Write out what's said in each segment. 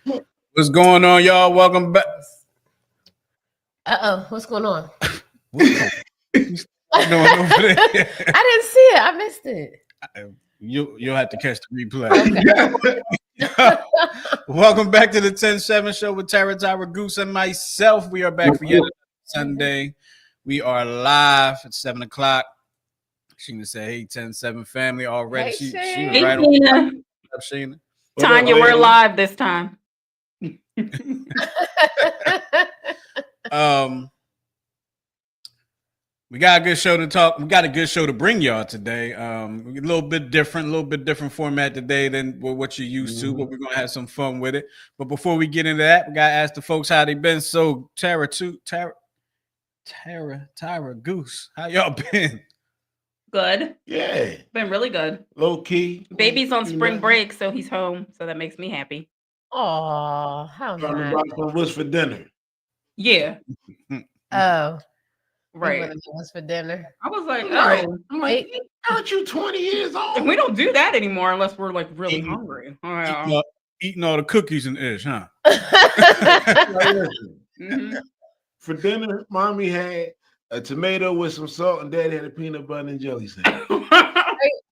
What's going on, y'all? Welcome back. What's going on? What you doing over there? I didn't see it. I missed it. You'll have to catch the replay. Okay. Welcome back to the 10-7 show with Tyra Goose and myself. We are back for yet another Sunday. We are live at 7 o'clock. Sheena said, "Hey, 10-7 family already." Hey, she was right on. Up, Sheena. Tanya, we're live this time. We got a good show to talk. We got a good show to bring y'all today. A little bit different format today than what you're used to, but we're gonna have some fun with it. But before we get into that, we gotta ask the folks how they been. So Tyra Goose, how y'all been? Good. Yeah. Been really good. Low key. Baby's on spring break, so he's home. So that makes me happy. Oh, how nice. What's for dinner? Yeah. Oh. Right. What's for dinner? I was like, I'm like, aren't you 20 years old? We don't do that anymore unless we're like really hungry. Eating all the cookies and ish, huh? For dinner, mommy had a tomato with some salt, and daddy had a peanut butter and jelly sandwich.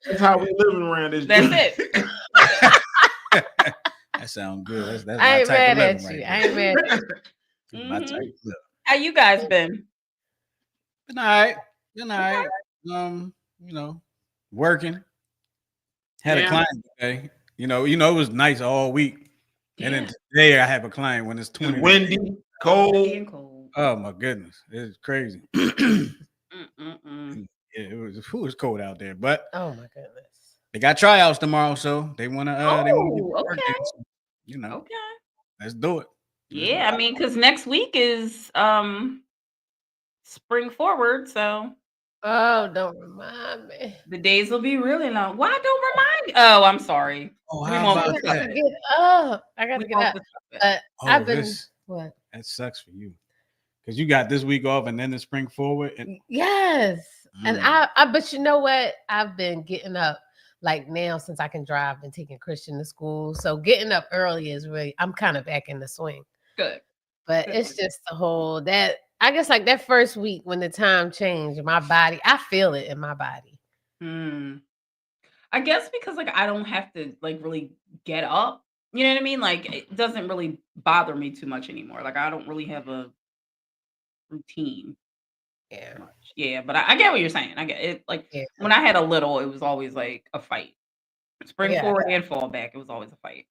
That's how we living around this. That's it. That sounds good. That's I ain't my type mad of living at you. right I ain't mad at you. My type of living. How you guys been? Good night. Good night. Working. Had a client today. It was nice all week. Yeah. And then today I have a client when it's 20. Windy, cold. Oh my goodness. It's crazy. It was cold out there, but oh my goodness. They got tryouts tomorrow, so they wanna okay. Okay. Let's do it. Yeah, I mean, because next week is spring forward, so don't remind me. The days will be really long. Why don't remind me? Oh, I'm sorry. Oh, how about that? I gotta get up. I've been what? That sucks for you. Because you got this week off and then the spring forward. Yes. And but you know what? I've been getting up like now since I can drive and taking Christian to school. So getting up early is really, I'm kind of back in the swing. Good. But it's just the whole that I guess like that first week when the time changed, my body, I feel it in my body. I guess because like I don't have to like really get up. You know what I mean? Like it doesn't really bother me too much anymore. Like I don't really have a routine. Yeah, but I get what you're saying. I get it. Like when I had a little, it was always like a fight. Spring forward and fall back, it was always a fight.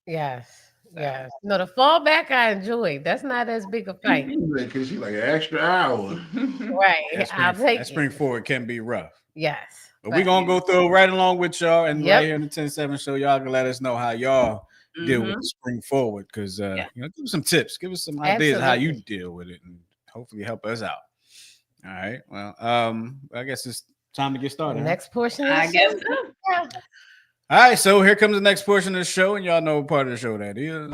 Yes. Yeah. No, the fall back I enjoyed. That's not as big a fight. Because she's like an extra hour. Right. I'll take that spring forward can be rough. Yes. But we're gonna go through right along with y'all and right here in the 10-7 show, y'all can let us know how y'all deal with the spring forward. Because give us some tips, give us some ideas how you deal with it, and hopefully help us out. All right. Well, I guess it's time to get started. Next portion. I guess. Yeah. All right, so here comes the next portion of the show, and y'all know what part of the show that is.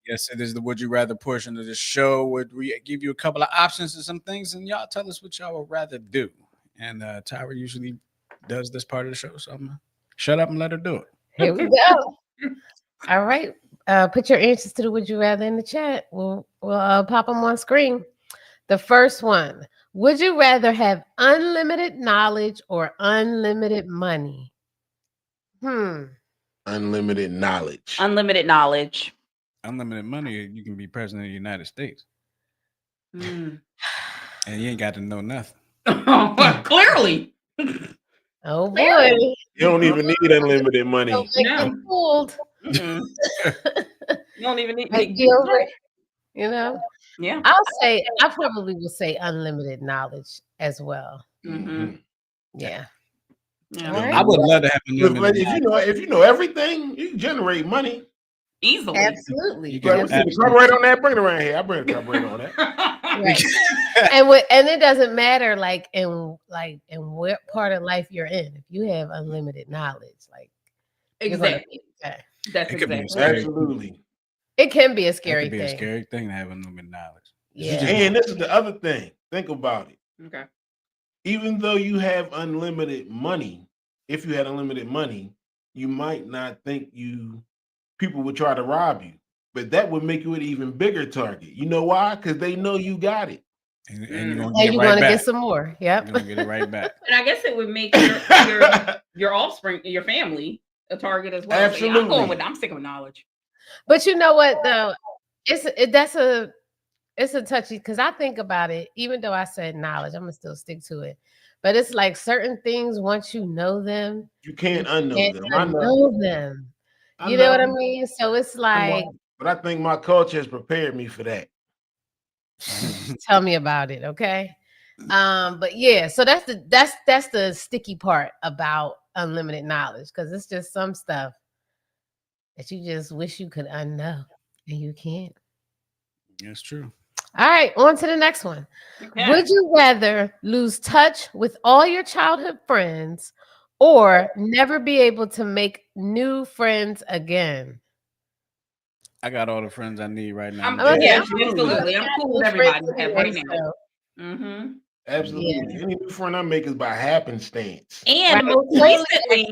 Yes, it is the Would You Rather portion of the show, where we give you a couple of options and some things, and y'all tell us what y'all would rather do. And Tyra usually does this part of the show, so I'm gonna shut up and let her do it. Here we go. All right. Put your answers to the Would You Rather in the chat. We'll pop them on screen. The first one. Would you rather have unlimited knowledge or unlimited money? Unlimited knowledge. Unlimited knowledge. Unlimited money, you can be president of the United States. And you ain't got to know nothing. Clearly. Oh, boy. You don't even need unlimited money. You don't even need you know? Yeah. I probably would say unlimited knowledge as well. Yeah. Right. I would love to have unlimited knowledge. If you know everything, you can generate money. Easily. Absolutely. You can carburetor on that, bring it around here. I bring a carburetor on that. Right. and it doesn't matter in what part of life you're in. If you have unlimited knowledge, exactly. That's Absolutely. It can be a scary thing. It could be a scary thing to have unlimited knowledge. Yeah. And this is the other thing. Think about it. Okay. Even though you have unlimited money, if you had unlimited money, you might not think people would try to rob you, but that would make you an even bigger target. You know why? Because they know you got it. And you're gonna And get it you're right gonna back. get some more. Yep. You're gonna get it right back. And I guess it would make your offspring, your family, a target as well. So, yeah, Absolutely. I'm sticking with knowledge. But you know what though? It's a touchy because I think about it, even though I said knowledge, I'm gonna still stick to it. But it's like certain things, once you know them, You can't unknow can't them. I know. unknow them. I You know what I know. mean? So it's I like, know. But I think my culture has prepared me for that. tell me about it, okay? But yeah, so that's the sticky part about unlimited knowledge, because it's just some stuff that you just wish you could unknow and you can't. That's true. All right, on to the next one. Okay. Would you rather lose touch with all your childhood friends or never be able to make new friends again? I got all the friends I need right now. Yeah, absolutely. absolutely. I'm cool with everybody I have right now. Mm-hmm. Absolutely. Any new friend I make is by happenstance. And Right.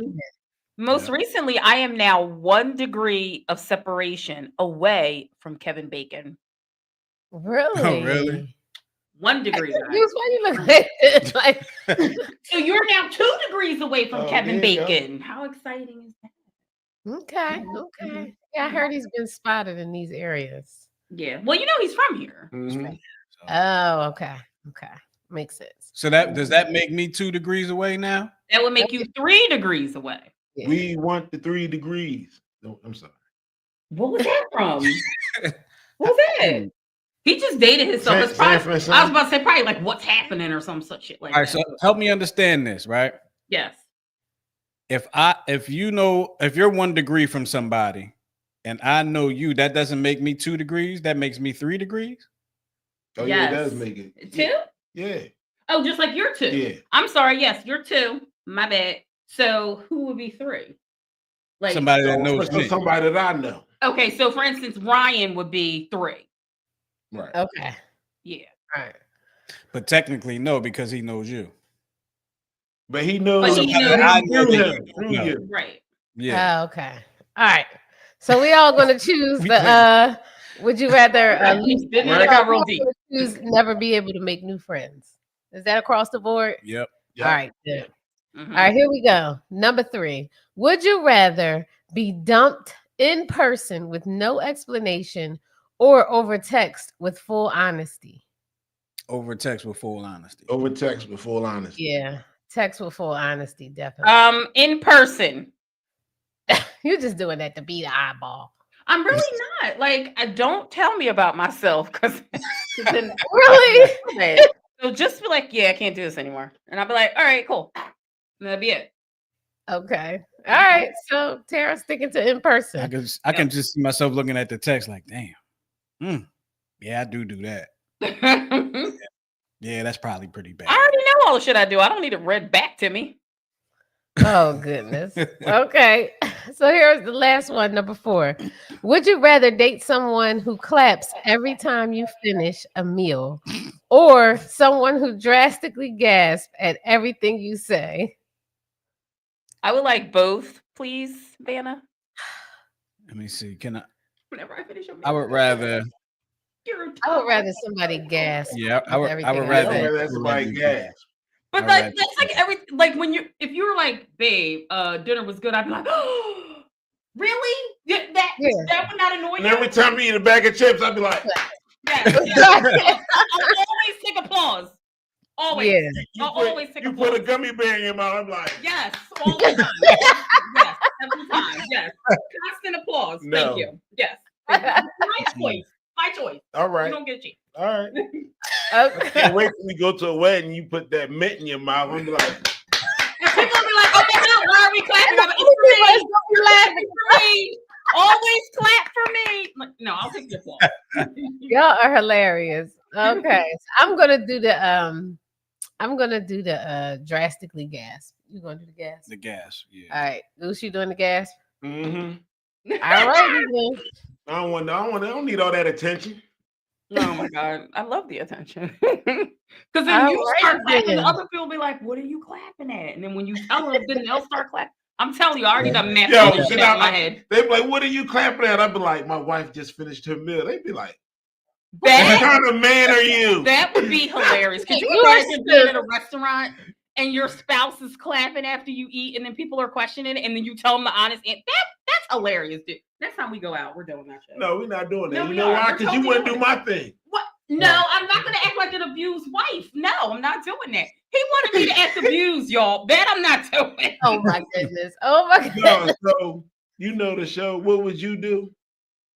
most recently, I am now 1 degree of separation away from Kevin Bacon. Really? Oh, really? 1 degree. Why you look like it? Like, So you're now 2 degrees away from Oh, Kevin there you go. Bacon. How exciting is that? okay. Yeah, I heard he's been spotted in these areas. Yeah. Well, you know he's from here. Mhm. Oh, okay. Makes sense. So does that make me 2 degrees away now? That would make you 3 degrees away. Yeah. We want the 3 degrees. No, I'm sorry. What was that from? What was that? He just dated himself. It's San probably, Francisco. I was about to say probably like what's happening or some such shit like All right, that. so help me understand this, right? Yes. If you're 1 degree from somebody and I know you, that doesn't make me 2 degrees, that makes me 3 degrees. Oh, yeah, it Yes. does make it. 2? Yeah. Oh, just like you're 2. Yeah. I'm sorry. Yes, you're 2. My bad. So who would be 3? Like Somebody that knows So me. somebody that I know. Okay, so for instance, Ryan would be 3. Right. Okay. Yeah. All right. But technically, no, because he knows you. But he knows But he somebody knows- I know through that him. you Through know. you. Right. Yeah. Oh, okay. All right. So we all going to choose We the would you rather Didn't got real deep. choose never be able to make new friends? Is that across the board? Yep. Yeah. All right, good. Mhm. All right, here we go. Number 3. Would you rather be dumped in person with no explanation or over text with full honesty? Over text with full honesty. Over text with full honesty. Yeah, text with full honesty, definitely. In person. You're just doing that to be the eyeball. I'm really not. Like, I don't tell me about myself because then Really? so just be like, yeah, I can't do this anymore. And I'll be like, all right, cool. And that'd be it. Okay. All right. So Tara sticking to in person. I can just see myself looking at the text like, damn. Yeah, I do that. I Yeah, that's probably pretty bad. already know all the shit I do. I don't need it read back to me. Oh goodness. Okay. So here's the last one, number 4. Would you rather date someone who claps every time you finish a meal or someone who drastically gasps at everything you say? I would like both, please, Vanna. Let me see. Whenever I finish a meal, I would rather. I would rather somebody gasp. Yeah, I would everything I rather. say. That's somebody gas. But All like right. that's like when if you were like, babe, dinner was good, I'd be like, oh, really? That would not annoy And you. every time you eat a bag of chips, I'd be like, Yes. I'll always take applause. Always. Yeah. I'll always take you applause. put a gummy bear in your mouth. I'm like, Yes, all the time. Yes, every time. Yes. Constant applause. No. Thank you. Yes. Thank you. My choice. My choice. all You right, don't get cheap. all right. Okay. Can't wait till we go to a wedding. You put that mint in your mouth. I'm like, And people will be like, oh my God, why are we clapping? I'm like, it's for me. It's for me. Always clap for me. Like, no, I'll take the applause. Y'all are hilarious. Okay. So I'm gonna do the drastically gasp. You gonna do the gasp? The gas. Yeah. All right. Goose, you doing the gasp? mm-hmm. All right, then. I don't need all that attention. Oh my God. I love the attention. Because then you start clapping, the other people be like, what are you clapping at? And then when you tell them, then they'll start clapping. I'm telling you, I already done mapped all this shit out in my head. They be like, what are you clapping at? I'd be like, my wife just finished her meal. They'd be like, That, what kind of man are you? that would be hilarious. Could you imagine being at a restaurant and your spouse is clapping after you eat and then people are questioning it and then you tell them the honest answer? That's hilarious, dude. Next time we go out, we're doing that shit. No, we're not doing that. No, you we know are. why? We're Because you totally wouldn't do doing my thing. What? No, I'm not going to act like an abused wife. No, I'm not doing that. He wanted me to act abused, y'all. That I'm not doing. Oh my goodness. Oh my goodness. No, so you know the show. What would you do?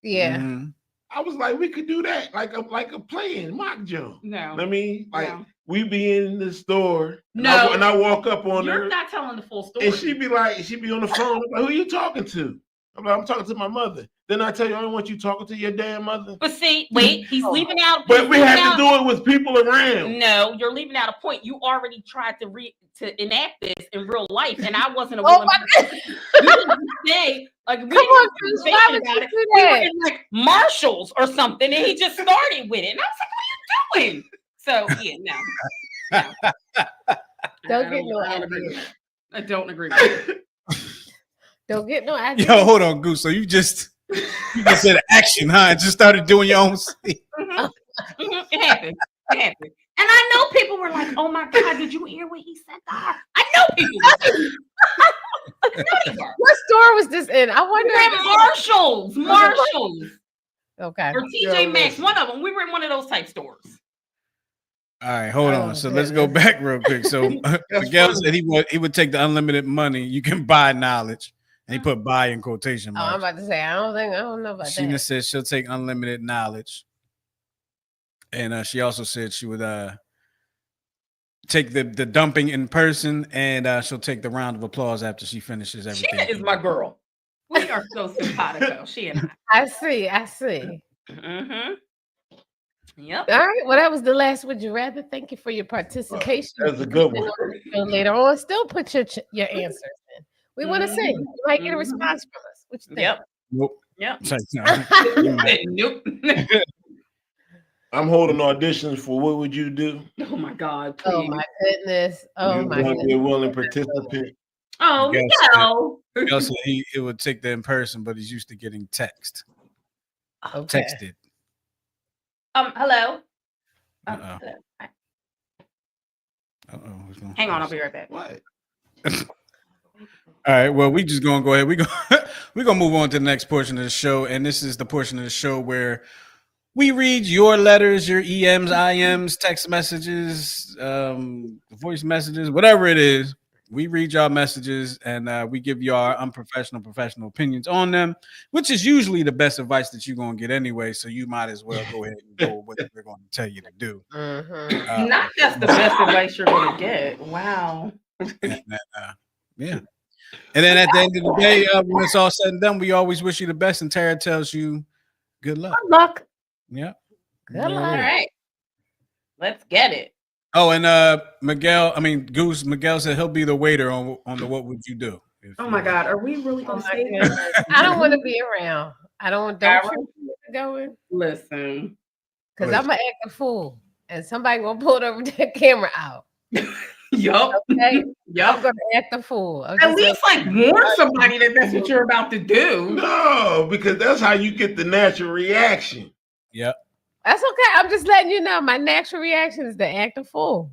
Yeah. Mm-hmm. I was like, we could do that, like a playing mock jump. No. I mean, like No. we be in the store, No. and I walk up on You're her, not telling the full story. and she be on the phone. I'm like, who are you talking to? I'm like, I'm talking to my mother. Then I tell you, I don't want you talking to your damn mother. But see, wait, he's leaving out. But we have to do it with people around. No, you're leaving out a point. You already tried to enact this in real life, and I wasn't a Oh willing my person. You didn't say, like, we Come on, didn't Chris, why would about you it. do We were that? in like Marshalls or something, and he just started with it. And I was like, what are you doing? So yeah, no. Don't get no I don't idea. agree with that. I don't agree with it. Don't get no idea. Yo, hold on, Goose. So you just said action, huh? And just started doing your own scene. It happened. It happened. And I know people were like, oh my God, did you hear what he said to her? I know people were. What store was this in? I wonder. Marshalls. Okay. Or TJ Maxx, one of them. We were in one of those type stores. All right, hold Oh, on. So let's go back real quick. So Miguel said he would take the unlimited money. You can buy knowledge, and he put "buy" in quotation Oh, I'm marks. about to say, I don't know about Sheena that. said she'll take unlimited knowledge, and she also said she would take the dumping in person, and she'll take the round of applause after she finishes everything. Sheena is my girl. We are so simpatico. She and I. I see. Mm-hmm. Yep. All right. Well, that was the last Would You Rather. Thank you for your participation. That was a good one. So later on, still put your answers in. We want to see. You might get a response from us. What you think? Yep. Nope. Yep. It's like, no. Nope. I'm holding auditions for What Would You Do? Oh my God. Please. Oh my goodness. Oh You my want to be a goodness. willing participant? Oh Yes. no. Miguel said it would take the in person, but he's used to getting text. Okay. Texted. Hello. Uh-oh. Hello. Uh-oh. Hang on, I'll be right back. What? All right. Well, we just gonna go ahead. We're gonna move on to the next portion of the show, and this is the portion of the show where we read your letters, your EMs, IMs, text messages, voice messages, whatever it is. We read y'all messages and we give you our unprofessional, professional opinions on them, which is usually the best advice that you're gonna get anyway. So you might as well go ahead and go with what we're going to tell you to do. Mhm. Not just the best advice you're gonna get. Wow. Yeah. And then at the end of the day, when it's all said and done, we always wish you the best. And Tara tells you good luck. Good luck. Yeah. Good All luck. right. Let's get it. Oh, and Goose, Miguel said he'll be the waiter on the What Would You Do? Oh my God. Are we really Oh gonna my say goodness. I don't want to be around. Don't Tara? you going? Listen. Because I'm gonna act a fool, and somebody gonna pull the camera out. Yup. Okay, I'm Yup. gonna act a fool. At least like warn somebody that that's what you're about to do. No, because that's how you get the natural reaction. Yep. That's okay. I'm just letting you know. My natural reaction is to act a fool.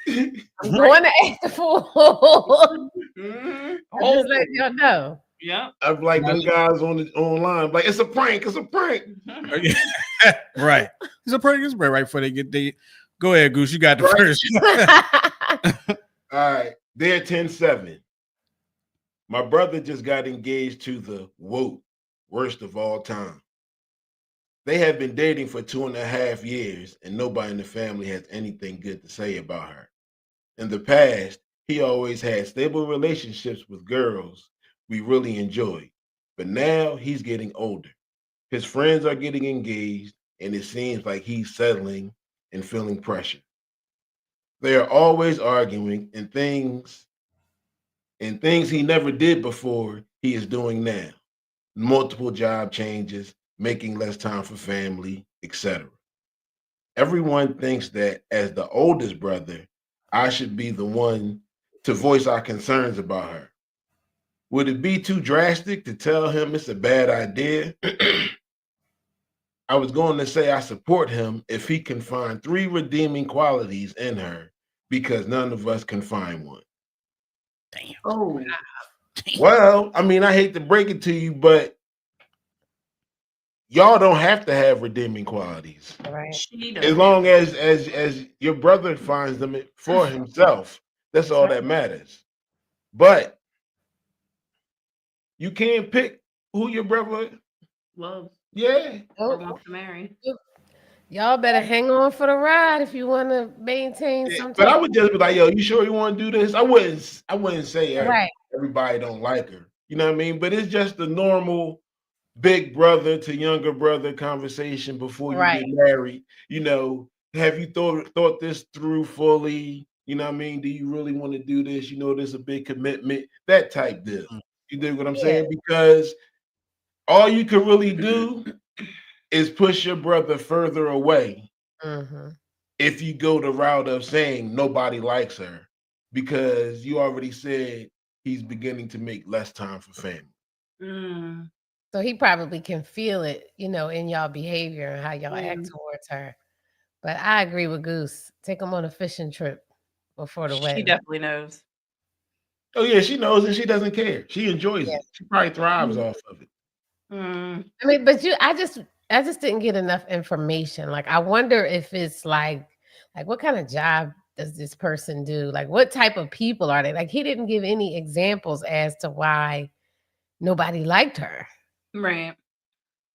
I'm going to act a fool. I'm just letting y'all know. Yeah. I'm like them guys online, like it's a prank, it's a prank. Right. It's a prank. Right before they get the. Go ahead, Goose. You got the first. All right, they're 10-7. My brother just got engaged to the worst of all time. They have been dating for 2.5 years, and nobody in the family has anything good to say about her. In the past, he always had stable relationships with girls we really enjoyed, but now he's getting older. His friends are getting engaged, and it seems like he's settling and feeling pressure. They are always arguing, and things he never did before, he is doing now. Multiple job changes, making less time for family, etc. Everyone thinks that as the oldest brother, I should be the one to voice our concerns about her. Would it be too drastic to tell him it's a bad idea? I was going to say I support him if he can find 3 redeeming qualities in her, because none of us can find one. Damn. Oh, Well, I mean, I hate to break it to you, but y'all don't have to have redeeming qualities. Right. she As does. long as your brother finds them for himself, that's all that matters. But you can't pick who your brother. Loves Yeah, or Oh, wants to marry. y'all better hang on for the ride if you want to maintain some but type. I would just be like, "Yo, you sure you want to do this?" I wouldn't say Right. everybody don't like her. You know what I mean? But it's just the normal big brother to younger brother conversation before you Right. get married. You know, have you thought this through fully? You know what I mean? Do you really want to do this? You know, there's a big commitment, that type deal. You dig what I'm Yeah. saying? Because all you can really do is push your brother further away Mm-hmm. if you go the route of saying nobody likes her, because you already said he's beginning to make less time for family. Mm. So he probably can feel it, in y'all behavior and how y'all act Mm. towards her. But I agree with Goose. Take him on a fishing trip before the She wedding. definitely knows. Oh yeah, she knows and she doesn't care. She enjoys Yeah. it. She probably thrives off of it. Mm. I mean, but I just didn't get enough information. Like, I wonder if it's like what kind of job does this person do? Like, what type of people are they? Like, he didn't give any examples as to why nobody liked her. Right.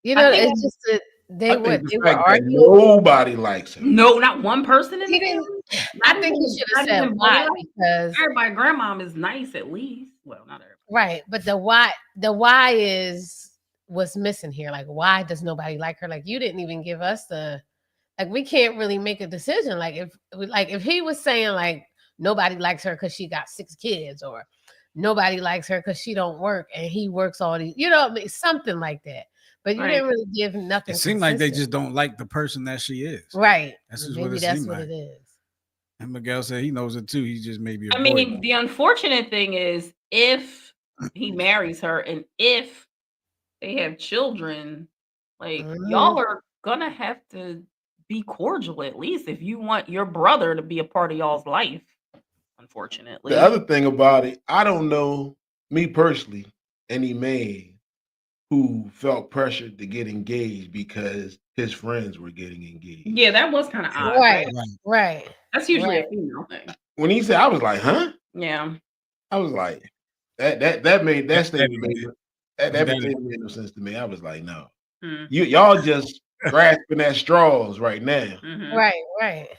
It's think- just that they I were think the they were fact that arguing. nobody likes her. No, not one person in He the didn't. family. I think he should have not said even why, Boyle. because Everybody, grandmom is nice at least. Well, not everybody. right, but the why is what's missing here. Like, why does nobody like her? Like, you didn't even give us we can't really make a decision. Like, if he was saying like nobody likes her because she got 6 kids, or nobody likes her because she don't work and he works all these, something like that. But you Right. didn't really give nothing. It seemed like they consistent. just don't like the person that she is. Right. That's just Maybe what it that's seemed what like. it is. And Miguel said he knows it too. He just maybe. I mean, the unfortunate thing is if he marries her and if they have children, like y'all are gonna have to be cordial at least if you want your brother to be a part of y'all's life. Unfortunately, The other thing about it, I don't know, me personally, any man who felt pressured to get engaged because his friends were getting engaged. yeah, that was kind of odd. Right. Right. Right. That's usually Right. a female thing. When he said, I was like, huh? Yeah. I was like, that made that statement That- made no sense to me. I was like, no. Mm. Y'all just grasping at straws right now. Mhm. Right. Right.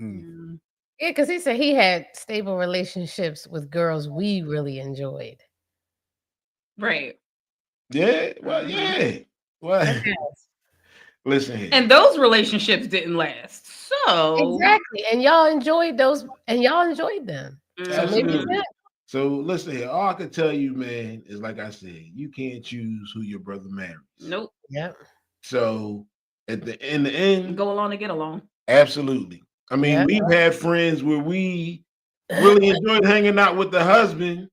Mm. Yeah, because he said he had stable relationships with girls we really enjoyed. Right. Yeah, well, yeah. Well, listen here. And those relationships didn't last. So Exactly. And y'all enjoyed those, and y'all enjoyed them. Mm. So maybe Absolutely. that. So listen here. All I can tell you, man, is like I said, you can't choose who your brother marries. Nope. Yep. So in the end, Go along to get along. absolutely. I mean, Yeah. we've had friends where we really enjoyed hanging out with the husband,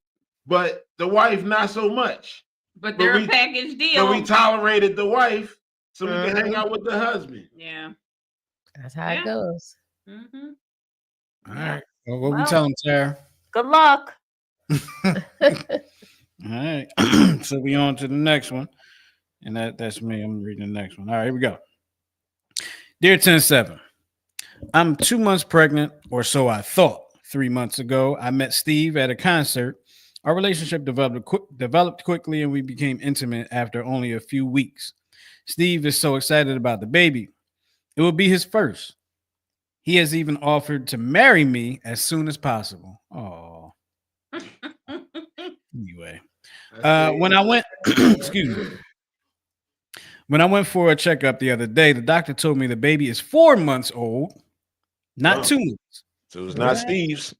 but the wife not so much. But But they're we- a package deal. But we tolerated the wife so we can hang Mhm. out with the husband. Yeah. That's how Yeah. it goes. Mm-hmm. All right. Well, what we Well. tell him, Tara? Good luck. All right. So we on to the next one. And that's me. I'm reading the next one. All right, here we go. Dear 10-7, I'm 2 months pregnant, or so I thought. 3 months ago, I met Steve at a concert. Our relationship developed quickly, and we became intimate after only a few weeks. Steve is so excited about the baby. It will be his first. He has even offered to marry me as soon as possible. Oh, anyway. When I went, excuse me. When I went for a checkup the other day, the doctor told me the baby is 4 months old, not Wow. 2 months. So it's not Right. Steve's.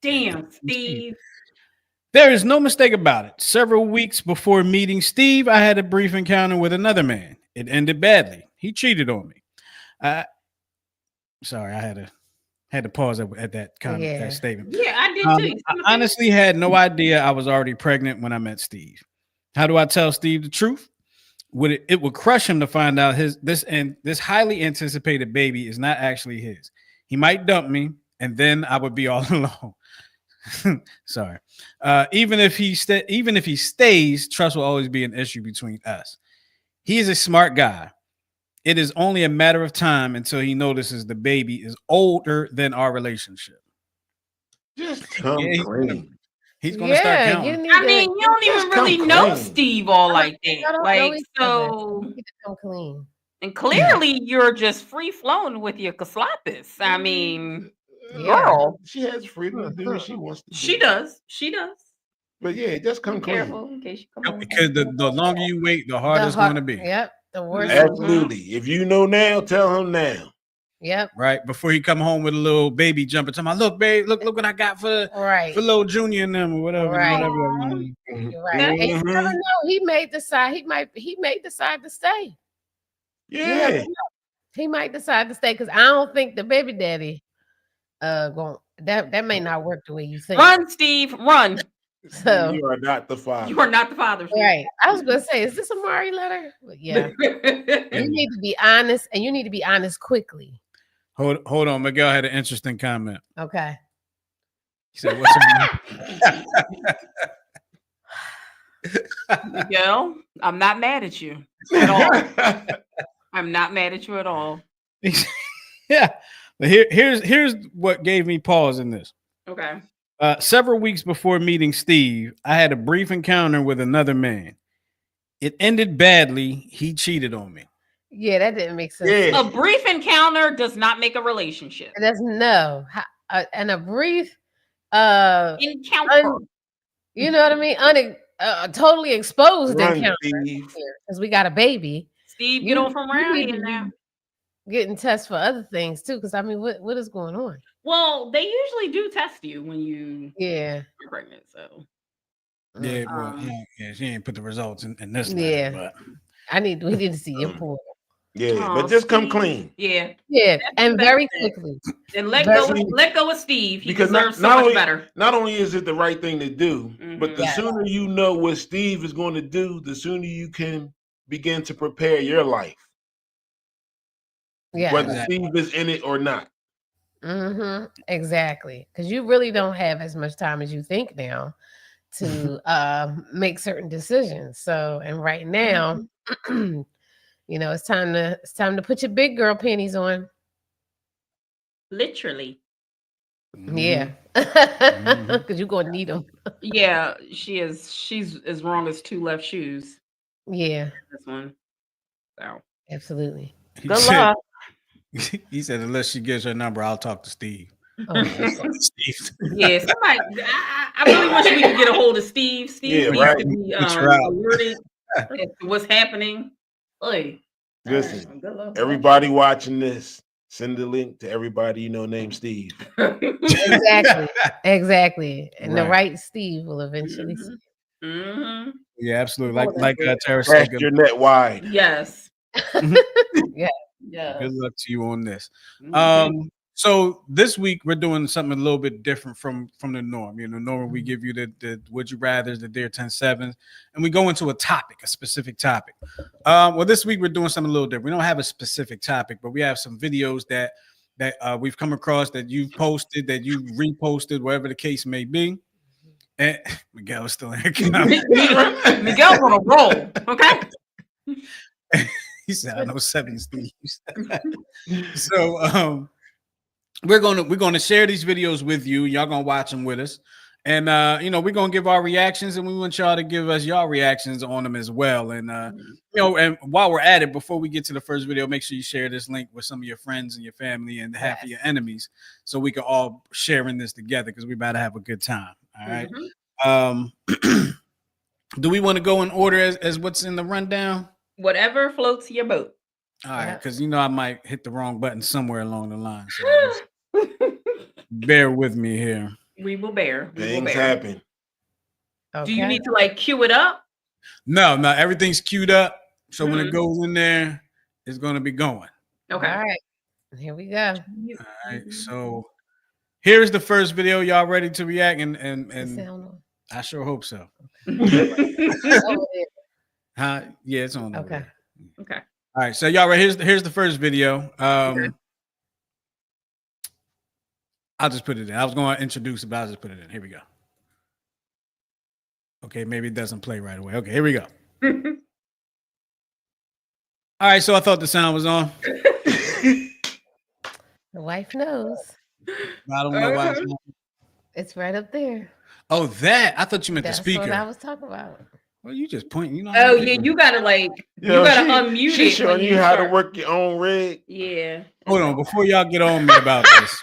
Damn, Steve. There is no mistake about it. Several weeks before meeting Steve, I had a brief encounter with another man. It ended badly. He cheated on me. Sorry, I had to pause at that comment, that statement. Yeah, I did too. I honestly had no idea I was already pregnant when I met Steve. How do I tell Steve the truth? It would crush him to find out this highly anticipated baby is not actually his. He might dump me, and then I would be all alone. Sorry. Even if he stays, trust will always be an issue between us. He is a smart guy. It is only a matter of time until he notices the baby is older than our relationship. Just come clean. He's going to start counting. I mean, you don't even really know Steve all like that. Like, so. Come clean. And clearly you're just free flowing with your caslapis. I mean, girl. She has freedom to do what she wants to do. She does. She does. But yeah, just come clean. Careful in case you come home. Because the longer you wait, the harder it's going to be. Yep. The worst. Absolutely. If you know now, tell him now. Yep. Right. Before he come home with a little baby jumping to my look, babe, look what I got for little Junior and them or whatever. Right. Whatever. Right. And you never know. He may decide to stay. Yeah. He might decide to stay because I don't think the baby daddy that may not work the way you think. Run, Steve, run. So you are not the father. You are not the father. Steve. Right. I was gonna say, is this a Mari letter? But yeah. You need to be honest, and you need to be honest quickly. Hold on. Miguel had an interesting comment. Okay. He said, "What's her name?" Miguel, I'm not mad at you at all. I'm not mad at you at all. Yeah. But here's what gave me pause in this. Okay. Several weeks before meeting Steve, I had a brief encounter with another man. It ended badly. He cheated on me. Yeah, that didn't make sense. Yeah. A brief encounter does not make a relationship. That's no. And a brief encounter. You know what I mean? Totally exposed encounter. Because we got a baby. Steve, get on from around here now. Getting tests for other things too, because I mean, what is going on? Well, they usually do test you when you are pregnant. So she ain't put the results in this. Yeah, letter, but we need to see your portal. Yeah, but just come clean. Yeah, and very quickly. And let go of Steve. He deserves so much better. Not only is it the right thing to do, but the sooner you know what Steve is going to do, the sooner you can begin to prepare your life. Yeah, whether Steve is in it or not. Exactly, because you really don't have as much time as you think now to make certain decisions. So, and right now, it's time to put your big girl panties on. Literally. Yeah, because you're gonna need them. Yeah, she is. She's as wrong as two left shoes. Yeah, this one. So absolutely. Good luck. He said, unless she gives her number, I'll talk to Steve. Oh, Steve. Yeah, somebody. I really wish we could get a hold of Steve. Steve needs to be alerted as to what's happening. Oy. Listen, everybody watching this, send a link to everybody named Steve. Exactly. And the right Steve will eventually see. Yeah, absolutely. Like Tara said, cast your net wide. Yes. Yeah. Good luck to you on this. So this week we're doing something a little bit different from the norm. Normally we give you the would you rather's, the Dear 10-7s, and we go into a specific topic. Well, this week we're doing something a little different. We don't have a specific topic, but we have some videos that we've come across that you've posted, that you reposted, whatever the case may be. And Miguel is still in here. Miguel's on a roll. Okay. He said, I know 7 Steves. So we're gonna share these videos with you. Y'all gonna watch them with us. And we're gonna give our reactions, and we want y'all to give us your reactions on them as well. And and while we're at it, before we get to the first video, make sure you share this link with some of your friends and your family and half of your enemies, so we can all share in this together, because we about to have a good time. All right. Do we want to go in order as what's in the rundown? Whatever floats your boat. All right, because I might hit the wrong button somewhere along the line. So bear with me here. We will bear. Things happen. Okay. Do you need to cue it up? No, everything's queued up. So when it goes in there, it's going to be going. Okay. All right. Here we go. All right. So here's the first video. Y'all ready to react? And I sure hope so. Huh? Yeah, it's on. Okay. Okay. All right. So y'all ready? Here's the first video. Okay. I'll just put it in. I was going to introduce it, but I'll just put it in. Here we go. Okay, maybe it doesn't play right away. Okay, here we go. All right, so I thought the sound was on. The wife knows. I don't know why. It's right up there. Oh, that. I thought you meant That's the speaker. what I was talking about. Well, you just pointing. You know. Oh yeah, you gotta like you gotta unmute She's it. showing you how to work your own rig. Yeah. Hold on, before y'all get on me about this,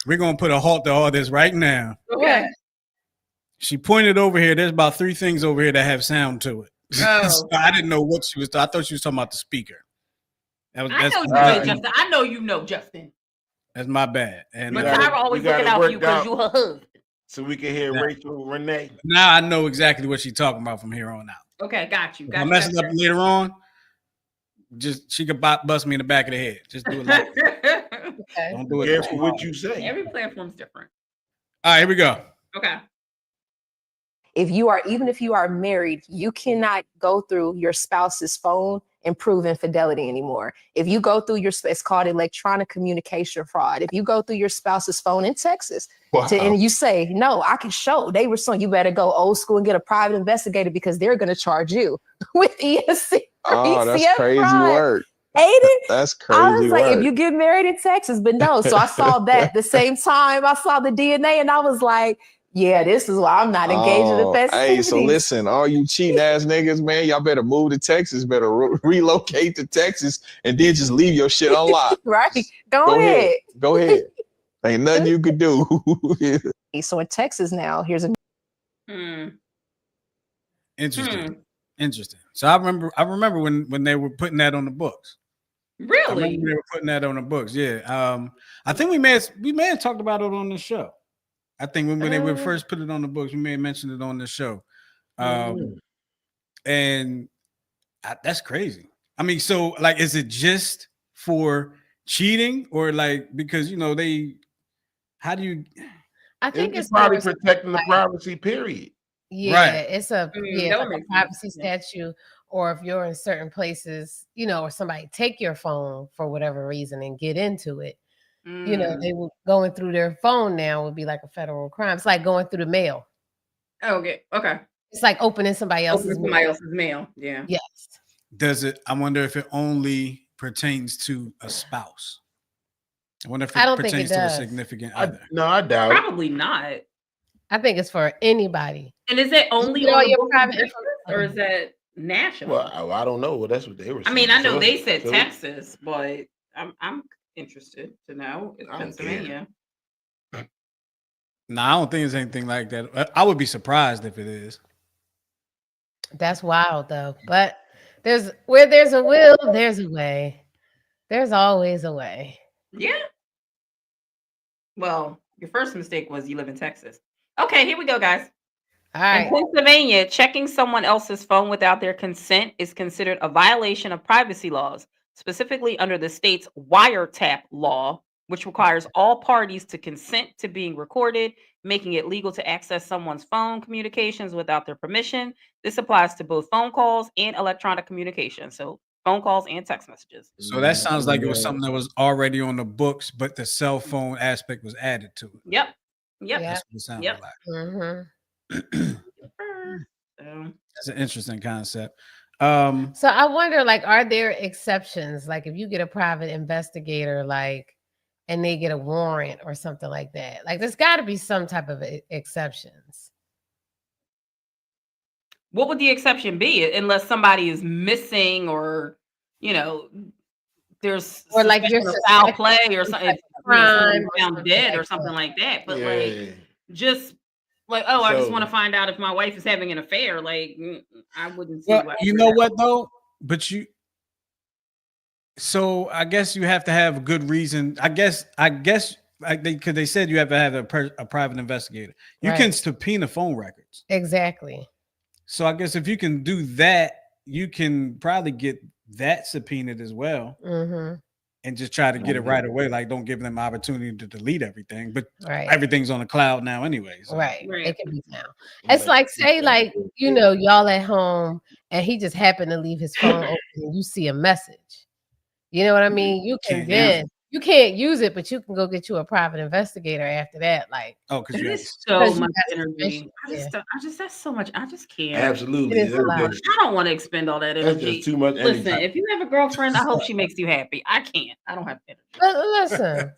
we're gonna put a halt to all this right now. Okay. She pointed over here. There's about 3 things over here that have sound to it. Oh. So I didn't know what she was. I thought she was talking about the speaker. I know you know, Justin. I know you know, Justin. That's my bad. And But Tyra always looking out for you because you her husband. So we can hear Rachel Renee. now I know exactly what she's talking about from here on out. Okay, got you. If I mess it up later on, just she could bust me in the back of the head. Just do it like that. Okay. Don't do it. Careful what you say. Every platform's different. All right, here we go. Okay. Even if you are married, you cannot go through your spouse's phone and prove infidelity anymore. If you go through it's called electronic communication fraud. If you go through your spouse's phone in Texas and you say, no, I can show they were so, you better go old school and get a private investigator because they're going to charge you with ESC. Oh, that's ECF crazy fraud. work. Ain't it? That's crazy. I was like, work. if you get married in Texas, but no. So I saw that the same time I saw the DNA and I was like, yeah, this is why I'm not engaged in the festivities. Hey, so listen, all you cheating ass niggas, man, y'all better move to Texas, better relocate to Texas, and then just leave your shit unlocked. Right. Go ahead. Go ahead. Ain't nothing you could do. So in Texas now, here's a Interesting. So I remember when they were putting that on the books. Really? They were putting that on the books. Yeah. I think we may have talked about it on the show. I think when they would first put it on the books, we may have mentioned it on the show. And that's crazy. I mean, so like, is it just for cheating or like, because, you know, how do you? I think it's probably protecting the privacy period. Yeah, right. It's a like a privacy statute, or if you're in certain places, you know, or somebody take your phone for whatever reason and get into it. You know, they were going through their phone now would be like a federal crime. It's like going through the mail. Okay. It's like opening somebody else's mail. Yeah. Yes. Does it? I wonder if it only pertains to a spouse. I wonder if I don't pertains think it to a does. significant other. No, I doubt it. Probably not. I think it's for anybody. And is it only You know, on your your private private or is that national? Well, I don't know. Well, that's what they were saying. I mean, I know they said so- Texas, but I'm interested to know. It's I don't Pennsylvania. No, I don't think it's anything like that. I would be surprised if it is. That's wild though. But where there's a will, there's a way. There's always a way. Yeah. Well, your first mistake was you live in Texas. Okay, here we go, guys. All right. In Pennsylvania, checking someone else's phone without their consent is considered a violation of privacy laws, specifically under the state's wiretap law, which requires all parties to consent to being recorded, making it legal to access someone's phone communications without their permission. This applies to both phone calls and electronic communication. So phone calls and text messages. So that sounds like it was something that was already on the books, but the cell phone aspect was added to it. Yep. Yeah. That's what it sounded Yep. like. Mm-hmm. So, That's an interesting concept. So I wonder, like, are there exceptions? Like, if you get a private investigator, like, and they get a warrant or something like that, like, there's got to be some type of exceptions. what would the exception be? Unless somebody is missing, or you know, there's Or like suspicion you're of foul suspected play or of something, crime or found something dead like or something that. like that. But Yeah. like, just like, oh, I just So- want to find out if my wife is having an affair. Like, I wouldn't see. Well, why you know what though? But so I guess you have to have a good reason. I guess like because they said you have to have a private investigator. You Right. can subpoena phone records. Exactly. So I guess if you can do that you can probably get that subpoenaed as well Mm-hmm. and just try to get it right away. Like, don't give them opportunity to delete everything, but Right. everything's on the cloud now anyway. So. Right. Right. It can be found. It's like, say, like, you know, y'all at home and he just happened to leave his phone open and you see a message. You know what I mean? You can Can't use then you can't use it, but you can go get you a private investigator after that. Like, Oh, because It you is Because so you much got energy. suspicion, That's so much. I just can't. Absolutely. It is a lot. I don't want to expend all that That's energy. just too much energy. Listen, if you have a girlfriend, I hope she makes you happy. I can't. I don't have energy. but listen,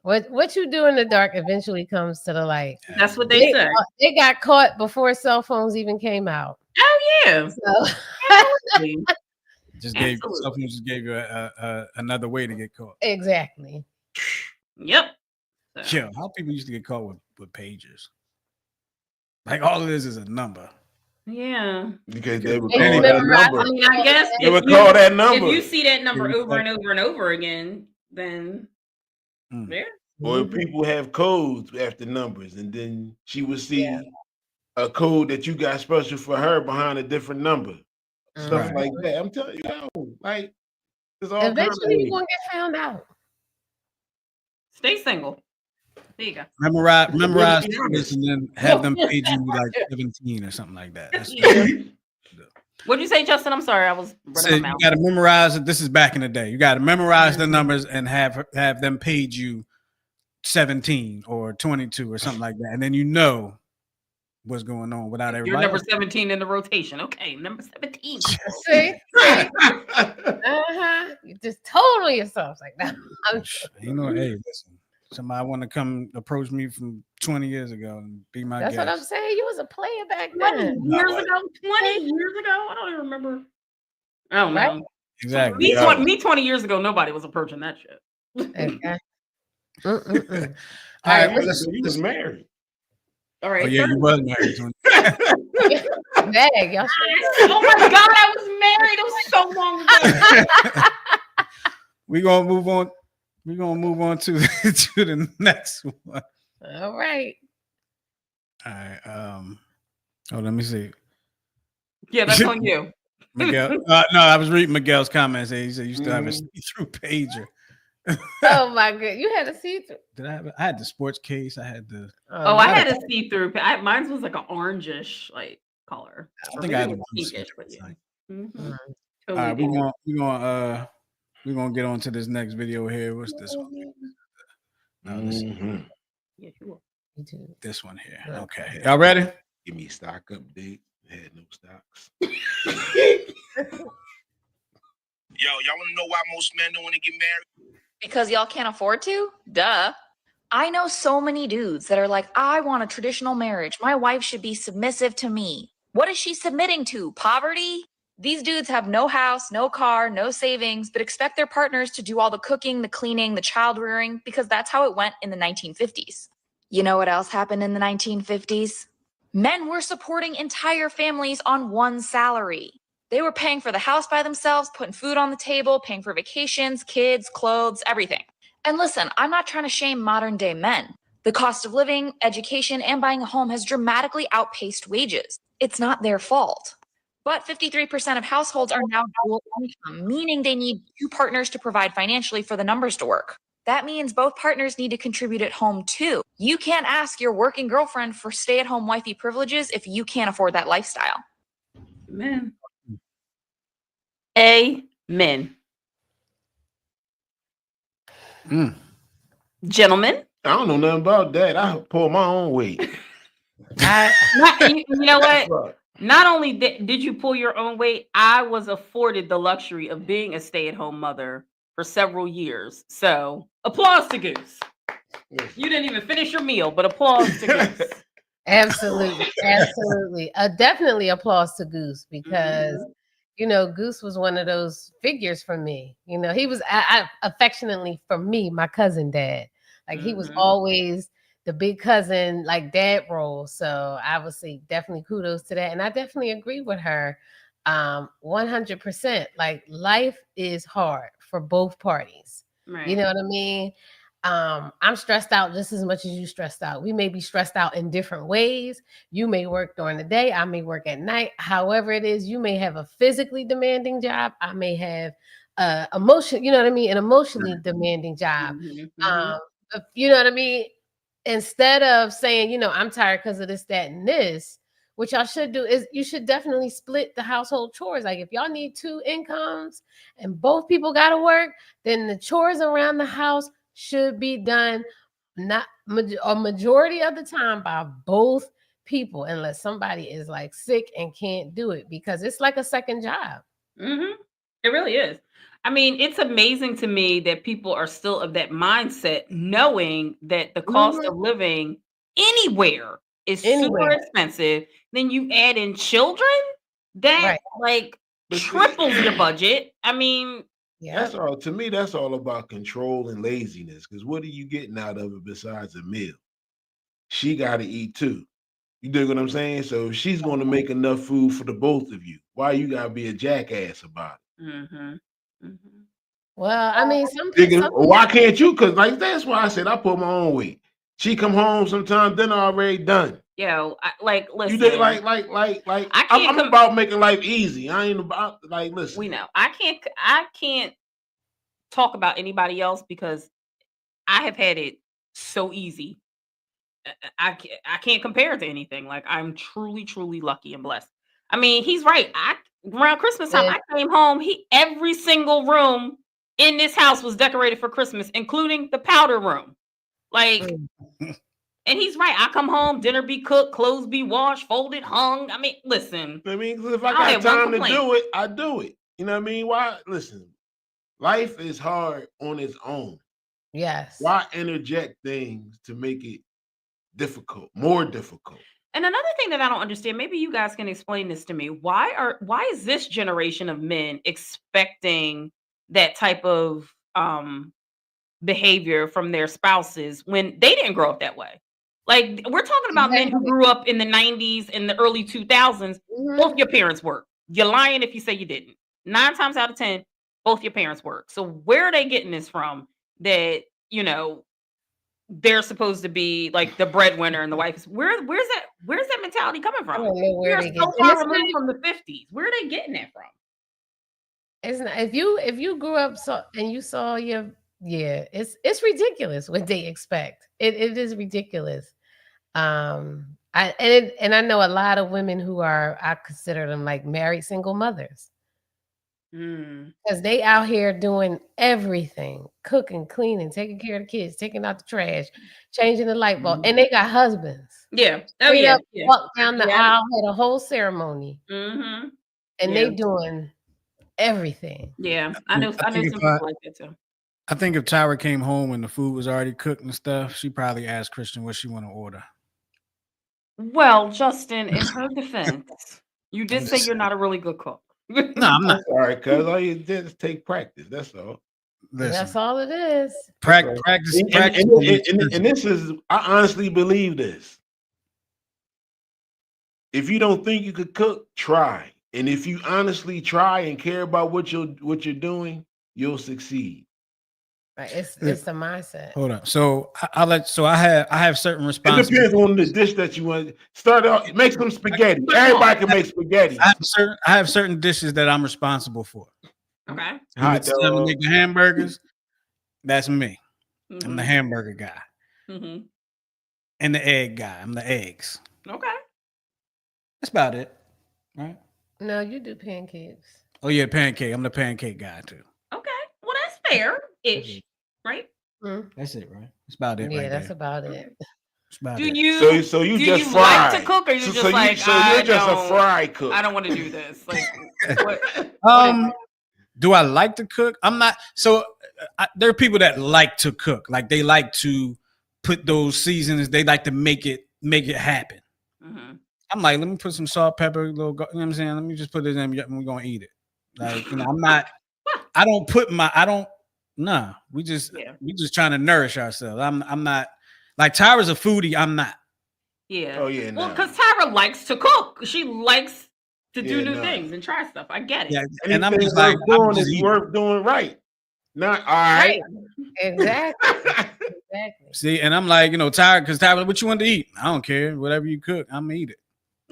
what you do in the dark eventually comes to the light. That's what they say. They got caught before cell phones even came out. Oh yeah. So Absolutely. just gave Absolutely. something just gave you another way to get caught. exactly. Yep. So, Yeah, how people used to get caught with pagers. Like all it is a number. yeah. Because they would They call that memorize- number. I mean, I guess They would call that number. if you see that number Yeah, over and over and over again, then Mm. yeah. Or if Mhm. people have codes after numbers, and then she would see a code that you got special for her behind a different number. Stuff Right. like that. I'm telling you, like there's all kinds of Eventually, ways. you're gonna get found out. Stay single. There you go. Memorize be numbers honest. and then have them page you like 17 or something like that. That's What'd you say, Justin? I'm sorry, I was so running my you mouth. got to memorize it. This is back in the day. You got to memorize the numbers and have them page you 17 or 22 or something like that, and then you know what's going on without You're everybody. number else. 17 in the rotation. Okay, number 17. See? You just told on yourself like that. You know, hey, listen. Somebody want to come approach me from 20 years ago and be my That's guest. what I'm saying. You was a player back 20 then. years ago. 20 years ago. I don't even remember. I don't know. Right? Exactly. Me 20 years ago, nobody was approaching that shit. Okay. All Mm-mm-mm. right, Hey, well, listen, you was married. All oh right. yeah, you was married. Dang, y'all. Oh my God, I was married. It was so long ago. We're gonna move on. We're gonna move on to to the next one. All right. All right. Oh, let me see. Yeah, that's on you. Miguel. No, I was reading Miguel's comments. He said you still have a Mhm. see-through pager. Oh my God. You had a see-through. Did I have it? I had the sports case. I had the. Oh, I had a see-through. Mine was like an orangish like color. I Or think maybe I it had was the blue pinkish, skin. but yeah. Like, Mhm. Mm. all right, we're gonna get on to this next video here. What's this one? No, Mhm. Yeah, sure. You too. this one here. Yeah. Okay, y'all ready? Give me stock update. Had no stocks. Yo, y'all want to know why most men don't want to get married? Because y'all can't afford to? Duh. I know so many dudes that are like, I want a traditional marriage. My wife should be submissive to me. What is she submitting to? Poverty? These dudes have no house, no car, no savings, but expect their partners to do all the cooking, the cleaning, the child rearing, because that's how it went in the 1950s. You know what else happened in the 1950s? Men were supporting entire families on one salary. They were paying for the house by themselves, putting food on the table, paying for vacations, kids, clothes, everything. And listen, I'm not trying to shame modern day men. The cost of living, education, and buying a home has dramatically outpaced wages. It's not their fault. But 53% of households are now dual income, meaning they need two partners to provide financially for the numbers to work. That means both partners need to contribute at home too. You can't ask your working girlfriend for stay-at-home wifey privileges if you can't afford that lifestyle. Man. Amen. Mm. Gentlemen. I don't know nothing about that. I pull my own weight. You know what? Not only did you pull your own weight, I was afforded the luxury of being a stay-at-home mother for several years. So applause to Goose. You didn't even finish your meal, but applause to Goose. Absolutely. Absolutely. Definitely applause to Goose because, you know, Goose was one of those figures for me. You know, he was I affectionately for me, my cousin dad. Like he was always the big cousin, like dad role. So I would say definitely kudos to that. And I definitely agree with her 100%. Like life is hard for both parties. Right. You know what I mean? I'm stressed out just as much as you stressed out. We may be stressed out in different ways. You may work during the day, I may work at night. However it is, you may have a physically demanding job. I may have emotion, you know what I mean, an emotionally demanding job. You know what I mean? Instead of saying, you know, I'm tired because of this, that, and this, what y'all should do is you should definitely split the household chores. Like if y'all need 2 incomes and both people got to work, then the chores around the house should be done not a majority of the time by both people, unless somebody is like sick and can't do it, because it's like a second job. It really is. I mean, it's amazing to me that people are still of that mindset, knowing that the cost of living anywhere is super expensive. Then you add in children, that like triples your budget. I mean, that's all. To me, that's all about control and laziness. Because what are you getting out of it besides a meal? She got to eat too. You dig what I'm saying? So she's going to make enough food for the both of you. Why you got to be a jackass about it? Well, I mean, why can't you? Because like that's why I said I put my own weight. She come home sometimes, dinner already done. Yo, listen. You did I'm about making life easy. I ain't about listen. We know I can't talk about anybody else because I have had it so easy. I can't compare it to anything. Like I'm truly, truly lucky and blessed. I mean, he's right. Around Christmas time, I came home. Every single room in this house was decorated for Christmas, including the powder room. Like, and he's right. I come home, dinner be cooked, clothes be washed, folded, hung. I mean, listen. I mean, if I got time to do it, I do it. You know what I mean? Why? Listen, life is hard on its own. Yes. Why interject things to make it difficult, more difficult? And another thing that I don't understand, maybe you guys can explain this to me. Why is this generation of men expecting that type of behavior from their spouses when they didn't grow up that way? Like we're talking about men who grew up in the 90s and the early 2000s. Both your parents worked. You're lying if you say you didn't. 9 times out of 10, both your parents work. So where are they getting this from? That, you know, they're supposed to be like the breadwinner and the wife is where's that mentality coming from? We're so far removed from the 50s. Where are they getting that from? It's not, if you grew up and you saw it's ridiculous what they expect. It is ridiculous. I know a lot of women who I consider them like married single mothers. Because they out here doing everything, cooking, cleaning, taking care of the kids, taking out the trash, changing the light bulb, and they got husbands. Yeah. Walk down the aisle, had a whole ceremony, and they doing everything. Yeah, I know some people like that too. I think if Tyra came home and the food was already cooked and stuff, she probably asked Christian what she want to order. Well, Justin, in her defense, you did say you're not a really good cook. No, I'm not. All right, cuz all you did is take practice. That's all. Listen, that's all it is. Practice. And this is, I honestly believe this. If you don't think you could cook, try. And if you honestly try and care about what you're doing, you'll succeed. Right. It's the mindset. Hold up. So I have certain responsibilities. It depends on the dish that you want. Start out, make some spaghetti. Everybody can make spaghetti. I have certain dishes that I'm responsible for. Okay. Make the hamburgers. That's me. I'm the hamburger guy. And the egg guy. I'm the eggs. Okay. That's about it. Right? No, you do pancakes. Oh yeah, pancake. I'm the pancake guy too. Okay. Well, that's fair-ish. Right? That's it, right? That's about it. Yeah, that's about it. Do you fry like to cook, or you just like? You're just a fry cook. I don't want to do this. Like, do I like to cook? I'm not. So there are people that like to cook. Like they like to put those seasons. They like to make it happen. I'm like, let me put some salt, pepper, you know what I'm saying? Let me just put this in. We're gonna eat it. Like, you know, I'm not. Nah, we just trying to nourish ourselves. I'm not like Tyra's a foodie. I'm not. Yeah. Oh yeah. Well, because Tyra likes to cook. She likes to do new things and try stuff. I get it. Yeah, and I'm just like, it's worth doing right. Not all right. Exactly. Exactly. See, and I'm like, Tyra, because Tyra, what you want to eat? I don't care. Whatever you cook, I'm gonna eat it.